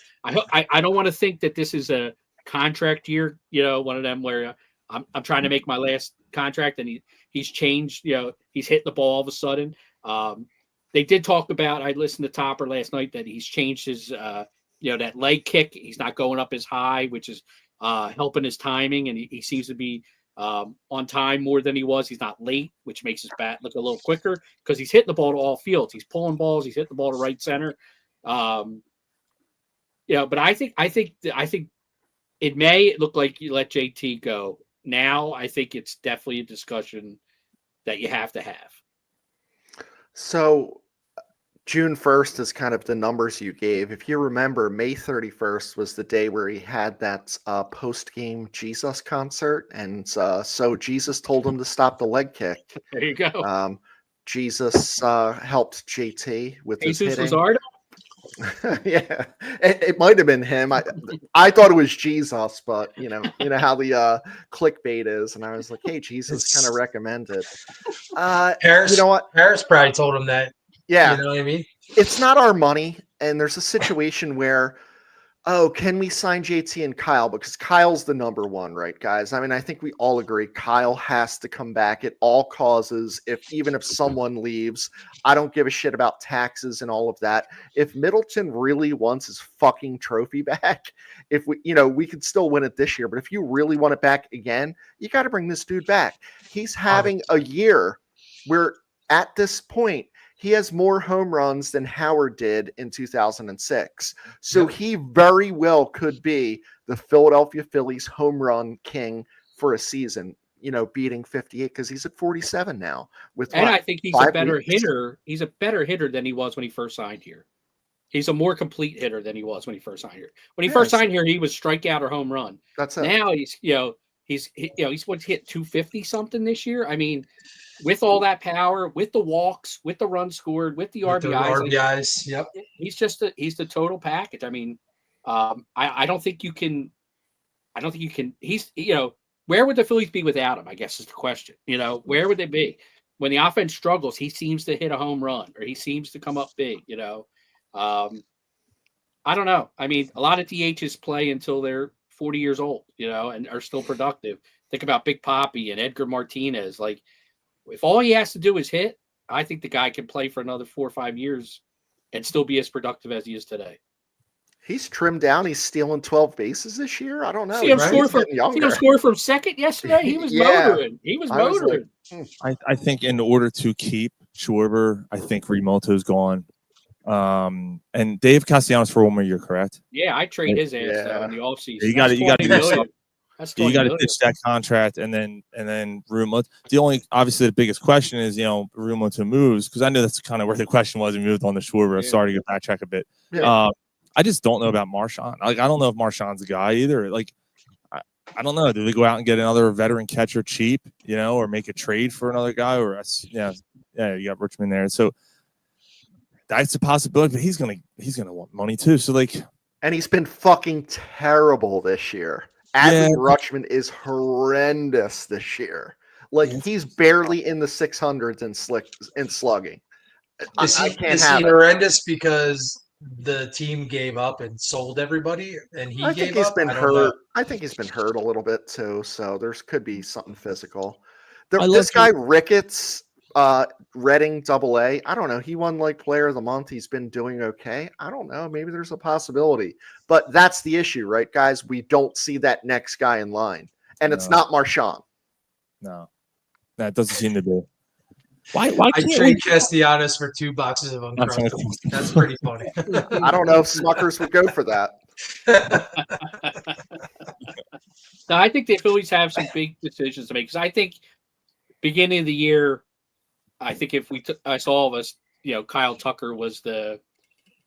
don't want to think that this is a contract year, one of them where I'm trying to make my last contract and he's changed, he's hitting the ball all of a sudden. They did talk about, I listened to Topper last night, that he's changed his, that leg kick. He's not going up as high, which is helping his timing. And he seems to be on time more than he was. He's not late, which makes his bat look a little quicker because he's hitting the ball to all fields. He's pulling balls. He's hitting the ball to right center. But I think in May it looked like you let JT go. Now I think it's definitely a discussion that you have to have. So June 1st is kind of the numbers you gave. If you remember, May 31st was the day where he had that post-game Jesus concert, and so Jesus told him to stop the leg kick. There you go. Jesus helped JT with his Jesus hitting. Luzardo? Yeah, it might have been him. I thought it was Jesus, but you know how the clickbait is, and I was like, hey, Jesus kind of recommended. Harris, you know what? Harris probably told him that. Yeah, You know what I mean? it's not our money, and there's a situation where, oh, can we sign JT and Kyle? Because Kyle's the number one, right, guys? I mean, I think we all agree Kyle has to come back at all causes. Even if someone leaves, I don't give a shit about taxes and all of that. If Middleton really wants his fucking trophy back, if we could still win it this year, but if you really want it back again, you got to bring this dude back. He's having a year where at this point, he has more home runs than Howard did in 2006. So he very well could be the Philadelphia Phillies home run king for a season, beating 58 because he's at 47 now. I think he's a better hitter. He's a better hitter than he was when he first signed here. He's a more complete hitter than he was when he first signed here. When he first signed here, he was strikeout or home run. That's it. Now he's what's hit 250 something this year. I mean, with all that power, with the walks, with the runs scored, with the RBIs. Yep. He's the total package. I mean, I don't think you can. He's where would the Phillies be without him? I guess is the question. Where would they be when the offense struggles? He seems to hit a home run, or he seems to come up big. I don't know. I mean, a lot of DHs play until they're 40 years old, and are still productive. Think about Big Papi and Edgar Martinez. Like, if all he has to do is hit, I think the guy can play for another 4 or 5 years and still be as productive as he is today. He's trimmed down. He's stealing 12 bases this year. I don't know. See him score from second yesterday. He was motoring. He was motoring. I think in order to keep Schwarber, I think Remoto's gone. And Dave Castellanos for 1 more year, correct? Yeah, I trade his ass though in the offseason. You got to do something. You got to ditch that contract and then Remoto. Obviously the biggest question is Remoto moves, because I know that's kind of where the question was. He moved on to Schwarber. Yeah. Sorry to get backtrack a bit. Yeah. I just don't know about Marchand. Like, I don't know if Marchand's the guy either. Like, I don't know. Do they go out and get another veteran catcher cheap, or make a trade for another guy? Or you got Richmond there, so that's a possibility. But he's gonna want money too. So and he's been fucking terrible this year. Adley Rutschman is horrendous this year. He's barely in the 600s in slugging. Is he horrendous because the team gave up and sold everybody, and he gave up? Been hurt. I think he's been hurt a little bit too. So there could be something physical. This guy Ricketts, Reading AA. I don't know. He won Player of the Month. He's been doing okay. I don't know. Maybe there's a possibility, but that's the issue, right, guys? We don't see that next guy in line, and it's not Marchand. No, that doesn't seem to be. Why I trade Castellanos for 2 boxes of Uncrustables. That's pretty funny. I don't know if Smuckers would go for that. No, I think the Phillies have some big decisions to make, because I think beginning of the year, I think if I saw all of us, Kyle Tucker was the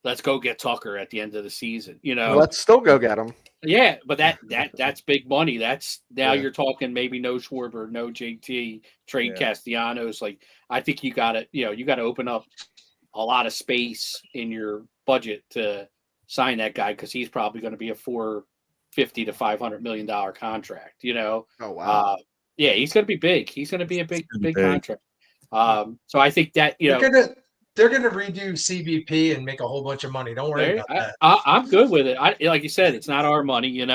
let's go get Tucker at the end of the season. Let's still go get him. Yeah, but that's big money. That's now you're talking maybe no Schwarber, no JT, trade Castellanos. I think you got to open up a lot of space in your budget to sign that guy, because he's probably going to be a $450 to $500 million contract. Oh wow. Yeah, he's going to be big. He's going to be a big contract. So I think that they're gonna redo CBP and make a whole bunch of money. Don't worry about that. I'm good with it. Like you said, it's not our money.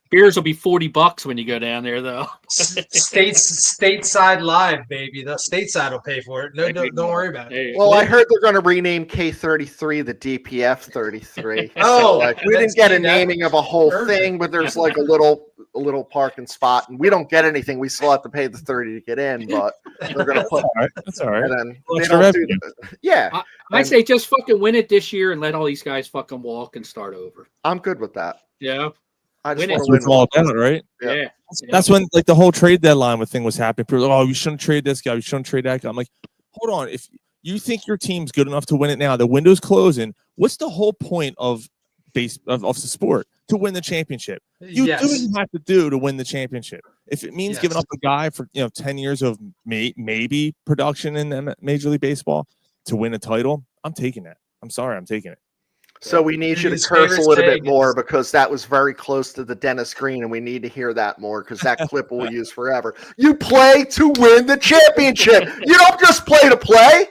Beers will be $40 when you go down there, though. Stateside live, baby. The stateside will pay for it. No, don't worry about it. Well, I heard they're going to rename K33 the DPF 33. Oh, we didn't get a naming of a whole thing, but there's a little parking spot, and we don't get anything. We still have to pay the 30 to get in, but they're going to put. That's all right. And then I say just fucking win it this year and let all these guys fucking walk and start over. I'm good with that. Yeah. I just That's what it's all about, right? Yeah. That's when the whole trade deadline thing was happening. People were like, we shouldn't trade this guy. We shouldn't trade that guy. I'm like, hold on. If You think your team's good enough to win it now? The window's closing. What's the whole point of the sport? To win the championship. You do what you have to do to win the championship. If it means giving up a guy for 10 years of maybe production in Major League Baseball to win a title, I'm taking that. I'm sorry, I'm taking it. So we need you to curse a little bit more because that was very close to the Dennis Green, and we need to hear that more because that clip we'll use forever. You play to win the championship. You don't just play to play.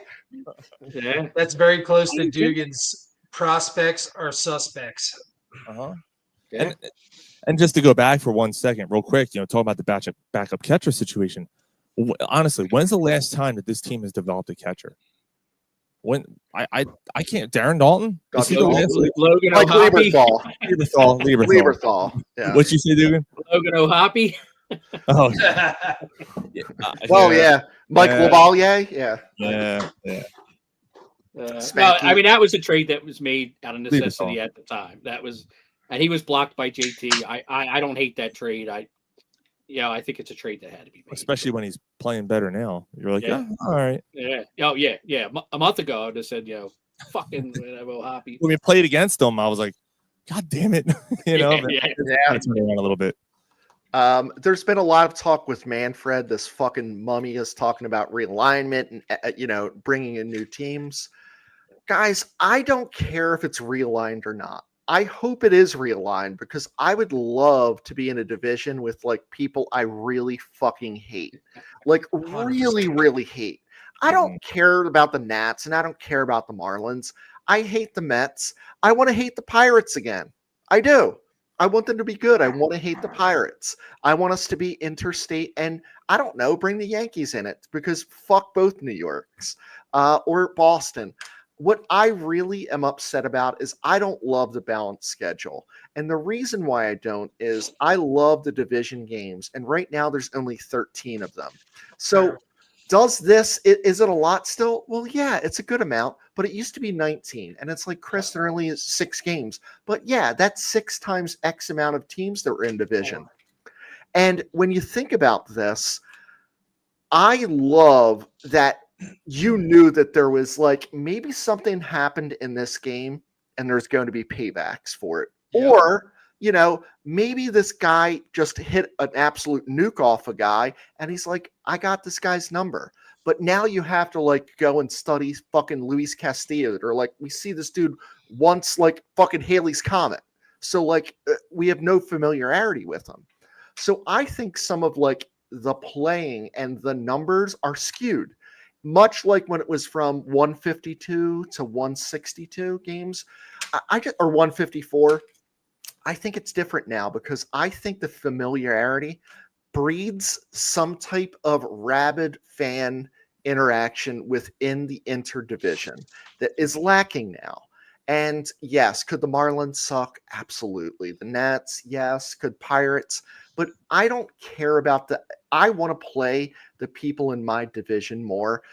Yeah, that's very close to Dugan's prospects are suspects. Uh-huh. Yeah. And just to go back for 1 second, real quick, talk about the backup catcher situation. Honestly, when's the last time that this team has developed a catcher? When I can't. Darren Dalton, Logan like O'Hoppe, Lieberthal. Yeah. What'd you say, Dugan? Logan O'Hoppe. Oh, well, yeah. Mike LaValliere, yeah. Well, I mean, that was a trade that was made out of necessity at the time. That was, and he was blocked by JT. I don't hate that trade. I think it's a trade that had to be made. Especially when he's playing better now. You're like, all right. Yeah. Oh, yeah. A month ago, I would have said, fucking O'Hoppe. When we played against him, I was like, God damn it. That's around a little bit. There's been a lot of talk with Manfred. This fucking mummy is talking about realignment and, bringing in new teams. Guys, I don't care if it's realigned or not. I hope it is realigned because I would love to be in a division with like people I really fucking hate. Like really, really hate. I don't care about the Nats and I don't care about the Marlins. I hate the Mets. I want to hate the Pirates again. I do. I want them to be good. I want to hate the Pirates. I want us to be interstate and I don't know, bring the Yankees in it because fuck both New Yorks or Boston. What I really am upset about is I don't love the balanced schedule. And the reason why I don't is I love the division games. And right now there's only 13 of them. So is it a lot still? Well, yeah, it's a good amount, but it used to be 19. And it's like, Chris, there only is 6 games. But yeah, that's 6 times X amount of teams that were in division. And when you think about this, I love that you knew that there was like maybe something happened in this game and there's going to be paybacks for it. Yeah. Or, maybe this guy just hit an absolute nuke off a guy and he's like, I got this guy's number. But now you have to like go and study fucking Luis Castillo or like we see this dude once like fucking Halley's Comet. So like we have no familiarity with him. So I think some of like the playing and the numbers are skewed. Much like when it was from 152 to 162 games, or 154, I think it's different now because I think the familiarity breeds some type of rabid fan interaction within the interdivision that is lacking now. And yes, could the Marlins suck? Absolutely. The Nats, yes. Could Pirates? But I don't care about I want to play the people in my division more.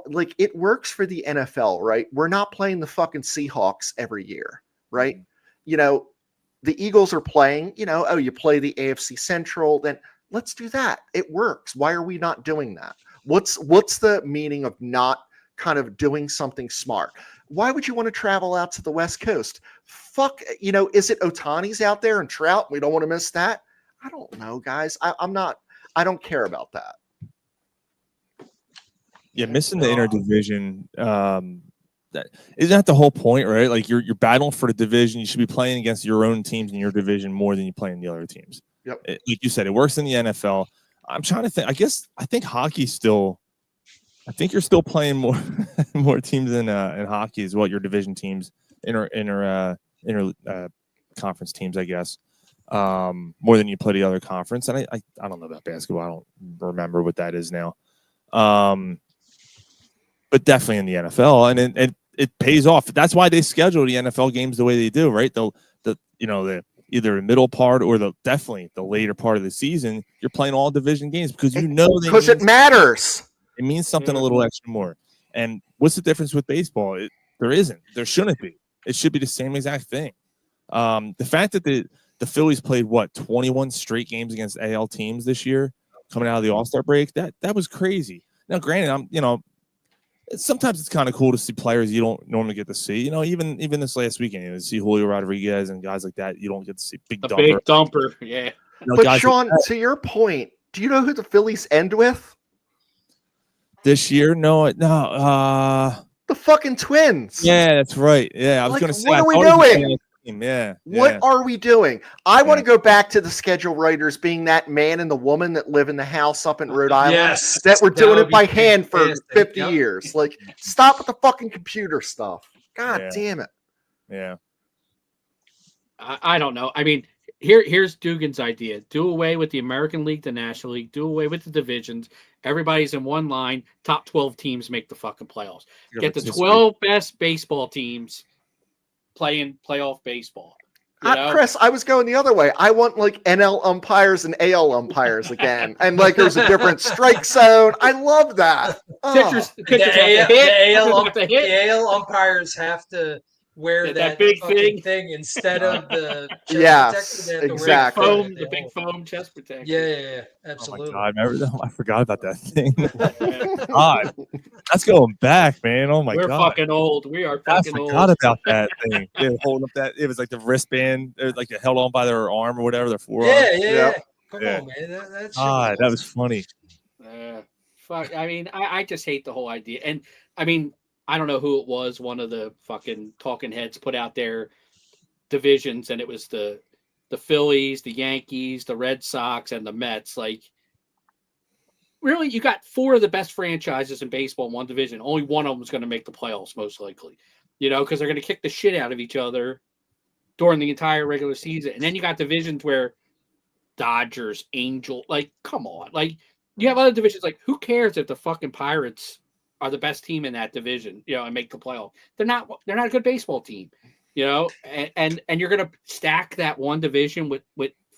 Like it works for the NFL, right? We're not playing the fucking Seahawks every year, right? The Eagles are playing, you play the AFC Central, then let's do that. It works. Why are we not doing that? What's the meaning of not kind of doing something smart? Why would you want to travel out to the West Coast? Fuck, is it Ohtani's out there and Trout? We don't want to miss that. I don't know, guys. I don't care about that. Yeah, missing the interdivision. Isn't that the whole point, right? Like you're battling for the division. You should be playing against your own teams in your division more than you play in the other teams. Yep. Like you said, it works in the NFL. I'm trying to think. I think hockey's still. I think you're still playing more teams in hockey as well. Your division teams, inter conference teams, I guess. More than you play the other conference. And I don't know about basketball. I don't remember what that is now. But definitely in the NFL, and it pays off. That's why they schedule the NFL games the way they do, right? The either the middle part or definitely the later part of the season, you're playing all division games because because it matters. It means something a little extra more. And what's the difference with baseball? There isn't. There shouldn't be. It should be the same exact thing. The fact that the Phillies played 21 straight games against AL teams this year, coming out of the All-Star break, that was crazy. Now, granted, sometimes it's kind of cool to see players you don't normally get to see. Even this last weekend, to see Julio Rodriguez and guys like that, you don't get to see. Big dumper, yeah. But Sean, to your point, do you know who the Phillies end with this year? No. The fucking Twins. Yeah, that's right. Yeah, I was going to say. What are we doing? Yeah. What are we doing? I want to go back to the schedule writers being that man and the woman that live in the house up in Rhode Island that were doing it by hand for 50 years. Like, stop with the fucking computer stuff. God damn it. Yeah. I don't know. I mean, here's Dugan's idea. Do away with the American League, the National League. Do away with the divisions. Everybody's in one line. Top 12 teams make the fucking playoffs. Get the 12 best baseball teams playing playoff baseball. Chris, I was going the other way. I want like NL umpires and AL umpires again. And like there's a different strike zone. I love that. The AL umpires have to wear that big thing instead of the chest protector. Exactly. The big foam chest protector. Yeah, absolutely. Oh my God, I forgot about that thing. God, that's going back, man. Oh my God, we're fucking old. We are fucking old. I forgot about that thing. They were holding up that. It was like the wristband. It was like held on by their arm or whatever, their forearm. Yeah. Come on, man. That's that was funny. Fuck. I mean, I just hate the whole idea. And I mean, I don't know who it was. One of the fucking talking heads put out their divisions, and it was the Phillies, the Yankees, the Red Sox, and the Mets. Like, really, you got 4 of the best franchises in baseball in one division. Only one of them is going to make the playoffs, most likely. Because they're going to kick the shit out of each other during the entire regular season. And then you got divisions where Dodgers, Angels, like, come on. Like, you have other divisions, like, who cares if the fucking Pirates are the best team in that division, and make the playoff? They're not a good baseball team, and you're going to stack that one division with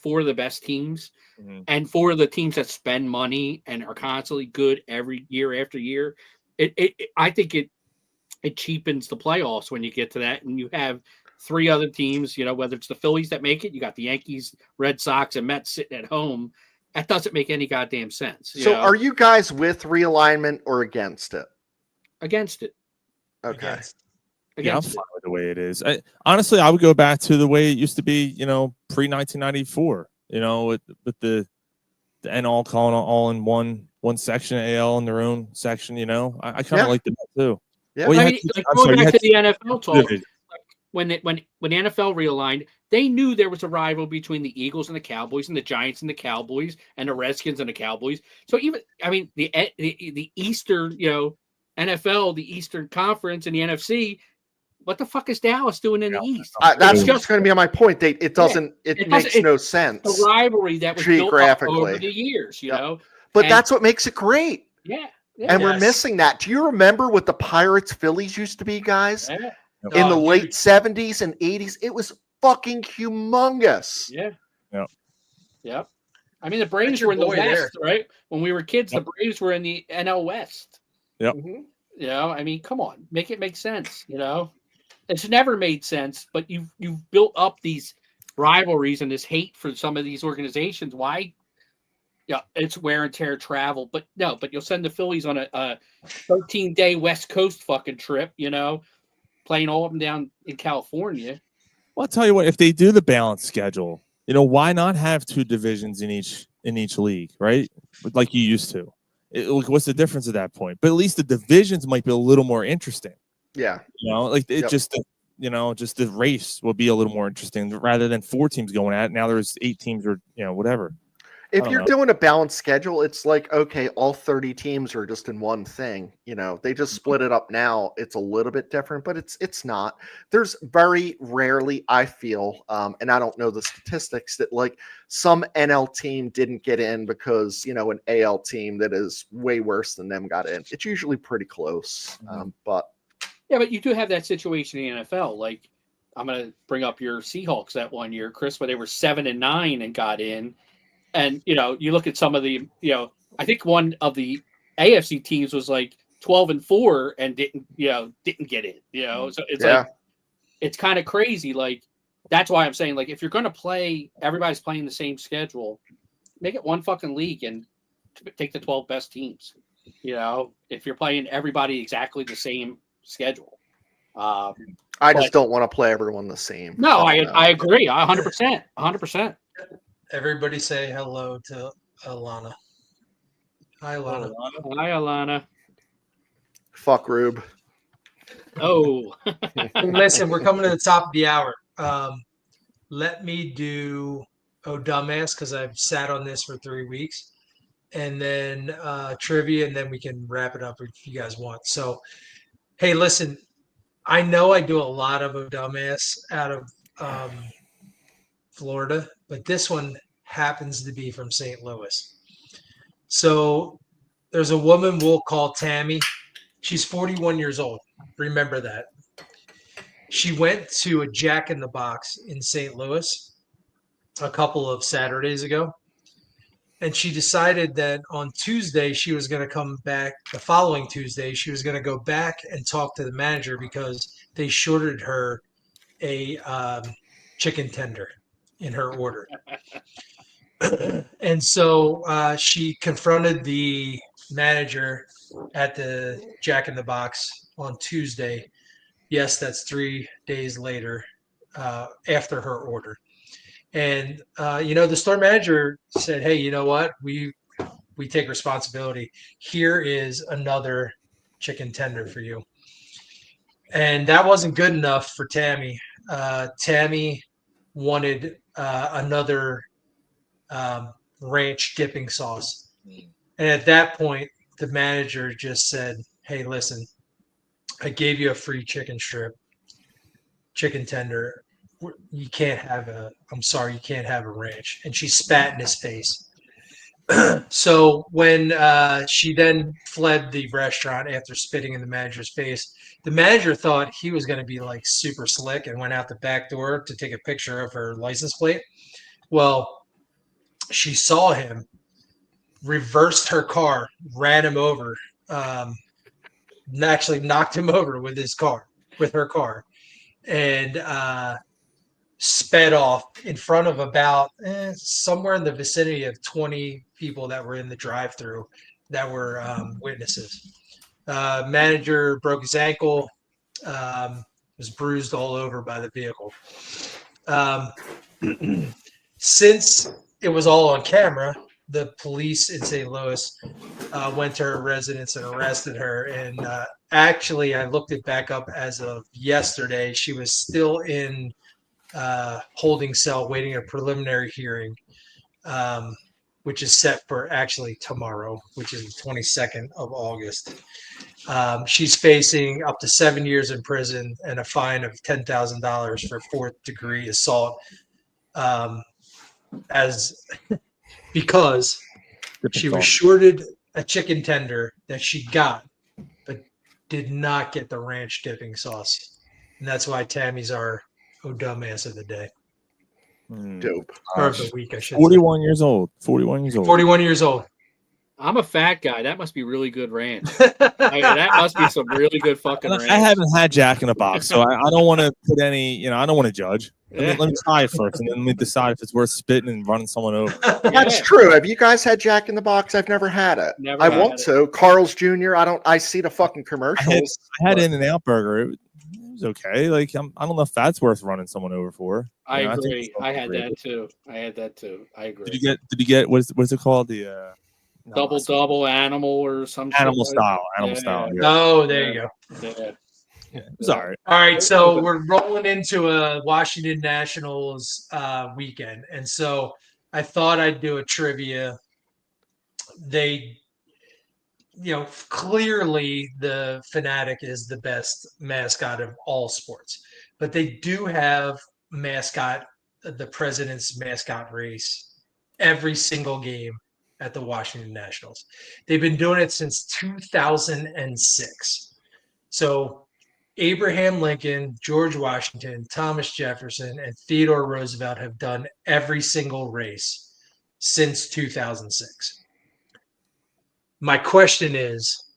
4 of the best teams and 4 of the teams that spend money and are constantly good every year after year. I think it cheapens the playoffs when you get to that, and you have 3 other teams, whether it's the Phillies that make it, you got the Yankees, Red Sox, and Mets sitting at home. That doesn't make any goddamn sense. So are you guys with realignment or against it? Against it. Okay. I'm fine with the way it is. Honestly, I would go back to the way it used to be, pre-1994, with the NL calling all in one section, AL in their own section, I kind of like that too. Yeah. Well, going back to the NFL talk, when the NFL realigned, they knew there was a rival between the Eagles and the Cowboys, and the Giants and the Cowboys, and the Redskins and the Cowboys. So the Eastern, NFL, the Eastern Conference, and the NFC. What the fuck is Dallas doing in the East? That's just going to be my point. It makes no sense. A rivalry that was built up over the years, But that's what makes it great. Yeah. And we're missing that. Do you remember what the Pirates Phillies used to be, guys? Yeah. In the late 70s and 80s, it was fucking humongous. Yeah. I mean, the Braves were in the West, right? When we were kids, the Braves were in the NL West. Yep. Mm-hmm. I mean, come on, make it make sense. It's never made sense, but you've built up these rivalries and this hate for some of these organizations. Why? Yeah, it's wear and tear travel, but you'll send the Phillies on a 13-day West Coast fucking trip, playing all up and down in California. Well, I'll tell you what, if they do the balanced schedule, why not have 2 divisions in each league, right? Like you used to. What's the difference at that point? But at least the divisions might be a little more interesting. Yeah. Just the race will be a little more interesting rather than 4 teams going at it. Now there's 8 teams or, whatever. If you're doing a balanced schedule, it's like, okay, all 30 teams are just in one thing. They just split it up now. It's a little bit different, but it's not. There's very rarely, I feel, and I don't know the statistics, that like some NL team didn't get in because, an AL team that is way worse than them got in. It's usually pretty close. But you do have that situation in the NFL. Like, I'm going to bring up your Seahawks that one year, Chris, where they were 7-9 and got in. And, you look at some of the, I think one of the AFC teams was like 12-4 and didn't get in, so it's like, it's kind of crazy. Like, that's why I'm saying, like, if you're going to play, everybody's playing the same schedule, make it one fucking league and take the 12 best teams. if you're playing everybody exactly the same schedule. I just don't want to play everyone the same. No, I agree. 100%. 100%. Everybody say hello to Alana. Hi, Alana. Hi, Alana. Fuck Rube. Oh. Listen, we're coming to the top of the hour. Let me do dumbass because I've sat on this for 3 weeks, and then trivia, and then we can wrap it up if you guys want. So, hey, listen, I know I do a lot of dumbass out of Florida, but this one happens to be from St. Louis. So there's a woman we'll call Tammy. She's 41 years old. Remember that. She went to a Jack in the Box in St. Louis a couple of Saturdays ago. And she decided that on Tuesday, she was going to come back. The following Tuesday, she was going to go back and talk to the manager because they shorted her a chicken tender in her order. And so she confronted the manager at the Jack in the Box on Tuesday. Yes, that's 3 days later after her order. And, the store manager said, hey, you know what? We take responsibility. Here is another chicken tender for you. And that wasn't good enough for Tammy. Tammy wanted another ranch dipping sauce. And at that point, the manager just said, hey, listen, I gave you a free chicken tender. You can't have I'm sorry, you can't have a ranch. And she spat in his face. So when she then fled the restaurant after spitting in the manager's face, the manager thought he was going to be like super slick and went out the back door to take a picture of her license plate. Well, she saw him, reversed her car, ran him over, actually knocked him over with her car, and sped off in front of about somewhere in the vicinity of 20 people that were in the drive-through that were witnesses. Manager broke his ankle, was bruised all over by the vehicle. Since it was all on camera, the police in St. Louis went to her residence and arrested her. And actually, I looked it back up as of yesterday. She was still in holding cell waiting a preliminary hearing, which is set for actually tomorrow, which is the 22nd of August. She's facing up to 7 years in prison and a fine of $10,000 for fourth-degree assault, because she was shorted a chicken tender that she got, but did not get the ranch dipping sauce, and that's why Tammy's our dumbass of the day. Dope. Or of the week, I should 41 years old. 41 years old. 41 years old. I'm a fat guy. That must be really good ranch. That must be some really good fucking ranch. I haven't had Jack in the Box, so I don't want to put any, I don't want to judge. Let me try it first, and then let me decide if it's worth spitting and running someone over. That's true. Have you guys had Jack in the Box? I've never had it. I want to. Carl's Jr. I see the fucking commercials. I had In-N-Out Burger. It was okay. Like I don't know if that's worth running someone over for. I agree. I had that too. I agree. Did you get what's it called? The double animal or something. Animal style. Yeah. Oh, there you go. Yeah, it was all right. All right, so we're rolling into a Washington Nationals weekend, and so I thought I'd do a trivia. They, clearly the Fanatic is the best mascot of all sports, but they do have the president's mascot race every single game at the Washington Nationals. They've been doing it since 2006. So Abraham Lincoln, George Washington, Thomas Jefferson, and Theodore Roosevelt have done every single race since 2006. My question is,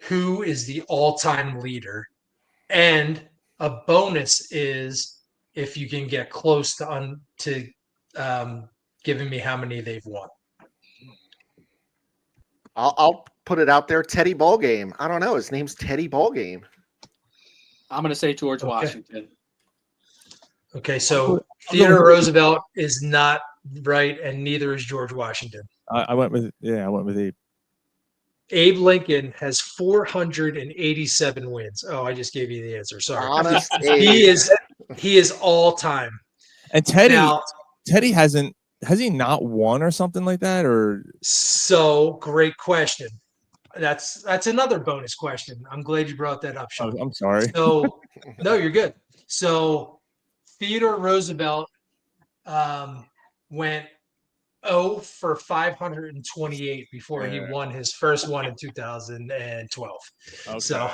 who is the all-time leader? And a bonus is if you can get close to giving me how many they've won. I'll put it out there. Teddy Ballgame. I don't know. His name's Teddy Ballgame. I'm going to say George Washington. Okay, so Theodore Roosevelt is not right, and neither is George Washington. I went with Abe. Abe Lincoln has 487 wins. Oh, I just gave you the answer. Sorry. Honest He Abe. is all time. And Teddy Now, has he not won or something like that? Or so great question. That's another bonus question. I'm glad you brought that up, Sean. I'm sorry. So no, you're good. So Theodore Roosevelt went 0 for 528 before he won his first one in 2012. Okay. So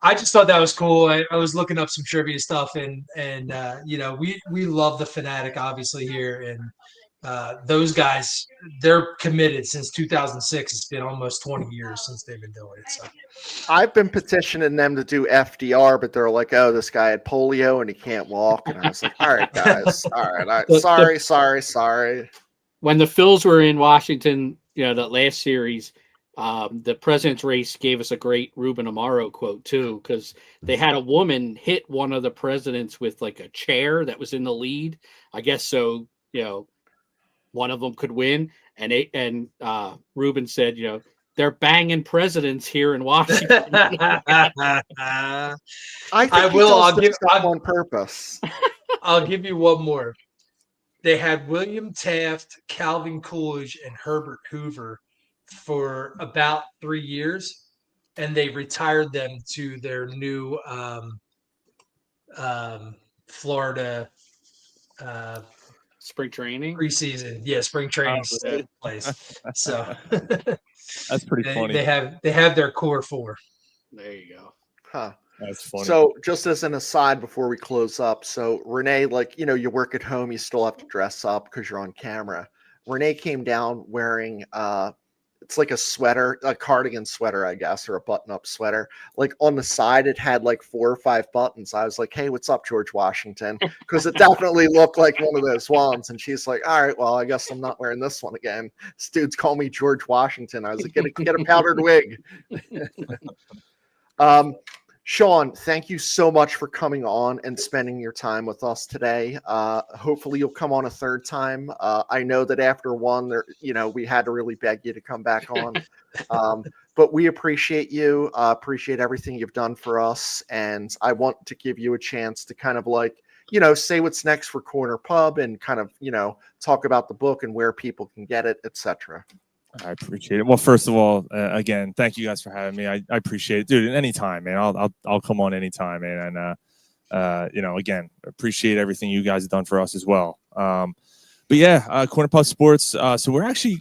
I just thought that was cool. I was looking up some trivia stuff, and we love the Fanatic obviously here, and those guys, they're committed since 2006. It's been almost 20 years since they've been doing it. So I've been petitioning them to do FDR, but they're like, "Oh, this guy had polio and he can't walk." And I was like, "All right, guys, all right, sorry." When the Phils were in Washington, that last series, the president's race gave us a great Ruben Amaro quote too, because they had a woman hit one of the presidents with like a chair that was in the lead. I guess so. One of them could win, and Ruben said, they're banging presidents here in Washington. I think I'll give on purpose. I'll give you one more. They had William Taft, Calvin Coolidge, and Herbert Hoover for about 3 years, and they retired them to their new Florida spring training preseason. Yeah, spring training place. So that's pretty funny. They have their core four. There you go. Huh. That's funny. So just as an aside before we close up, so Renee, you work at home, you still have to dress up because you're on camera. Renee came down wearing it's like a sweater, a cardigan sweater, I guess, or a button-up sweater. Like on the side, it had like 4 or 5 buttons. I was like, "Hey, what's up, George Washington?" Because it definitely looked like one of those ones. And she's like, "All right, well, I guess I'm not wearing this one again." This dude's call me George Washington. I was like, "Get a powdered wig." Sean, thank you so much for coming on and spending your time with us today. Hopefully you'll come on a third time. I know that after one, we had to really beg you to come back on. But we appreciate you, appreciate everything you've done for us. And I want to give you a chance to kind of say what's next for Corner Pub and kind of, talk about the book and where people can get it, etc. I appreciate it. Well, first of all, again, thank you guys for having me. I appreciate it, dude. Anytime, man. I'll come on anytime, man. And again, appreciate everything you guys have done for us as well. But yeah, Corner Puff Sports. So we're actually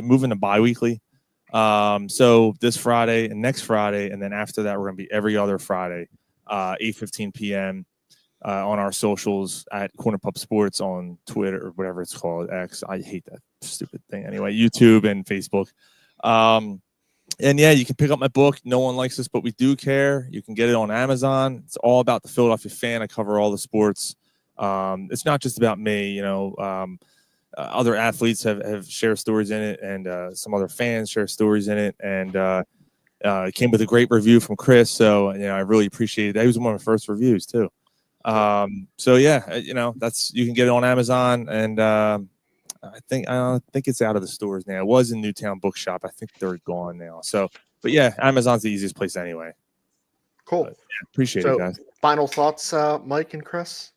moving to bi-weekly. So this Friday and next Friday, and then after that, we're gonna be every other Friday, 8:15 p.m. On our socials at Corner Pup Sports on Twitter or whatever it's called, X. I hate that stupid thing. Anyway, YouTube and Facebook. And yeah, you can pick up my book. No one likes this, but we do care. You can get it on Amazon. It's all about the Philadelphia fan. I cover all the sports. It's not just about me. Other athletes have shared stories in it, and some other fans share stories in it. And it came with a great review from Chris. So I really appreciate it. That was one of my first reviews too. So yeah, that's, you can get it on Amazon, and I think it's out of the stores now. It was in Newtown Bookshop. I think they're gone now. So, but yeah, Amazon's the easiest place anyway. Cool. But, appreciate it, guys. Final thoughts, Mike and Chris?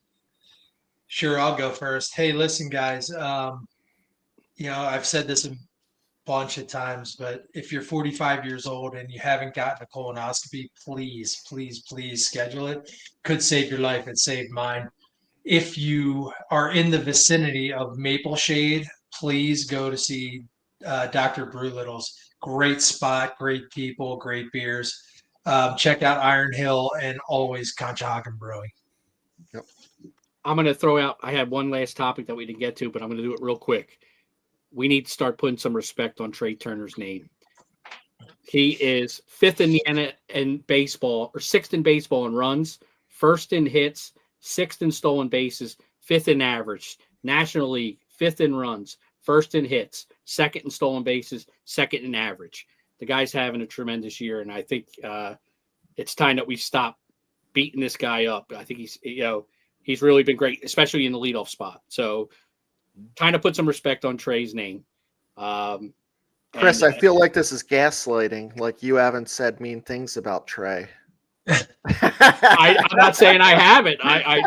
Sure, I'll go first. Hey, listen, guys. I've said this a bunch of times, but if you're 45 years old and you haven't gotten a colonoscopy, please, please, please schedule it. Could save your life. It saved mine. If you are in the vicinity of Maple Shade, please go to see Dr. Brewlittle's. Great spot, great people, great beers. Check out Iron Hill and always Conshohocken Brewing. Yep. I'm going to throw out, I had one last topic that we didn't get to, but I'm going to do it real quick. We need to start putting some respect on Trey Turner's name. He is 5th in baseball, or 6th in baseball in runs, 1st in hits, 6th in stolen bases, 5th in average. National League, 5th in runs, 1st in hits, 2nd in stolen bases, 2nd in average. The guy's having a tremendous year, and I think it's time that we stop beating this guy up. I think he's really been great, especially in the leadoff spot. So, kind of put some respect on Trey's name. Chris, I feel like this is gaslighting. Like you haven't said mean things about Trey. I'm not saying I haven't. I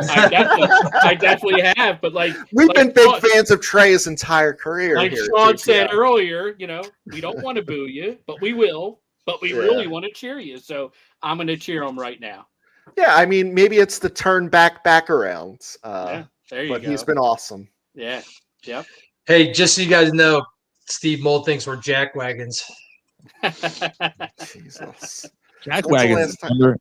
definitely have. But we've been big fans of Trey his entire career. Like Sean said earlier, we don't want to boo you, but we will. But we really want to cheer you. So I'm going to cheer him right now. Yeah, I mean, maybe it's the turn back around. There you go. But he's been awesome. Yeah. Yep. Hey, just so you guys know, Steve Mold thinks we're jackwagons. Jesus. Jackwagons is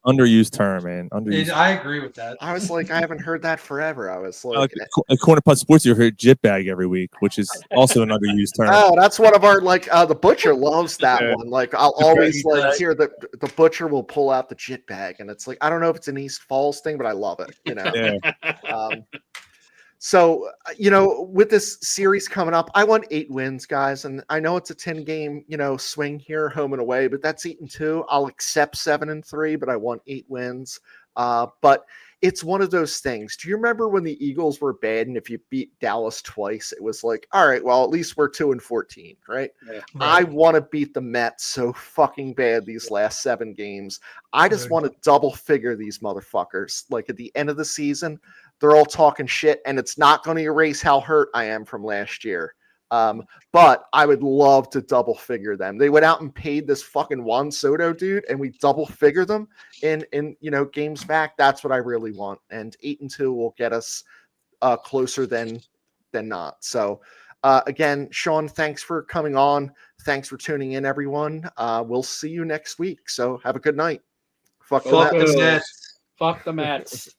underused term, man. Underused. I agree with that. I was like, I haven't heard that forever. I was like, at Corner Putt Sports, you hear jitbag every week, which is also an underused term. Oh, that's one of our the butcher loves that one. Like I'll always hear the butcher will pull out the jitbag, and it's like I don't know if it's an East Falls thing, but I love it. Yeah. So, with this series coming up, I want 8 wins, guys. And I know it's a 10-game, swing here, home and away, but that's 8-2. I'll accept 7-3, but I want 8 wins. But it's one of those things. Do you remember when the Eagles were bad, and if you beat Dallas twice, it was like, all right, well, at least we're 2-14, right? Yeah. I want to beat the Mets so fucking bad these last 7 games. I just want to double figure these motherfuckers. Like at the end of the season, they're all talking shit, and it's not going to erase how hurt I am from last year. But I would love to double figure them. They went out and paid this fucking Juan Soto dude, and we double figure them in games back. That's what I really want. And 8-2 will get us closer than not. So again, Sean, thanks for coming on. Thanks for tuning in, everyone. We'll see you next week. So have a good night. Fuck the Mets. Fuck the Mets.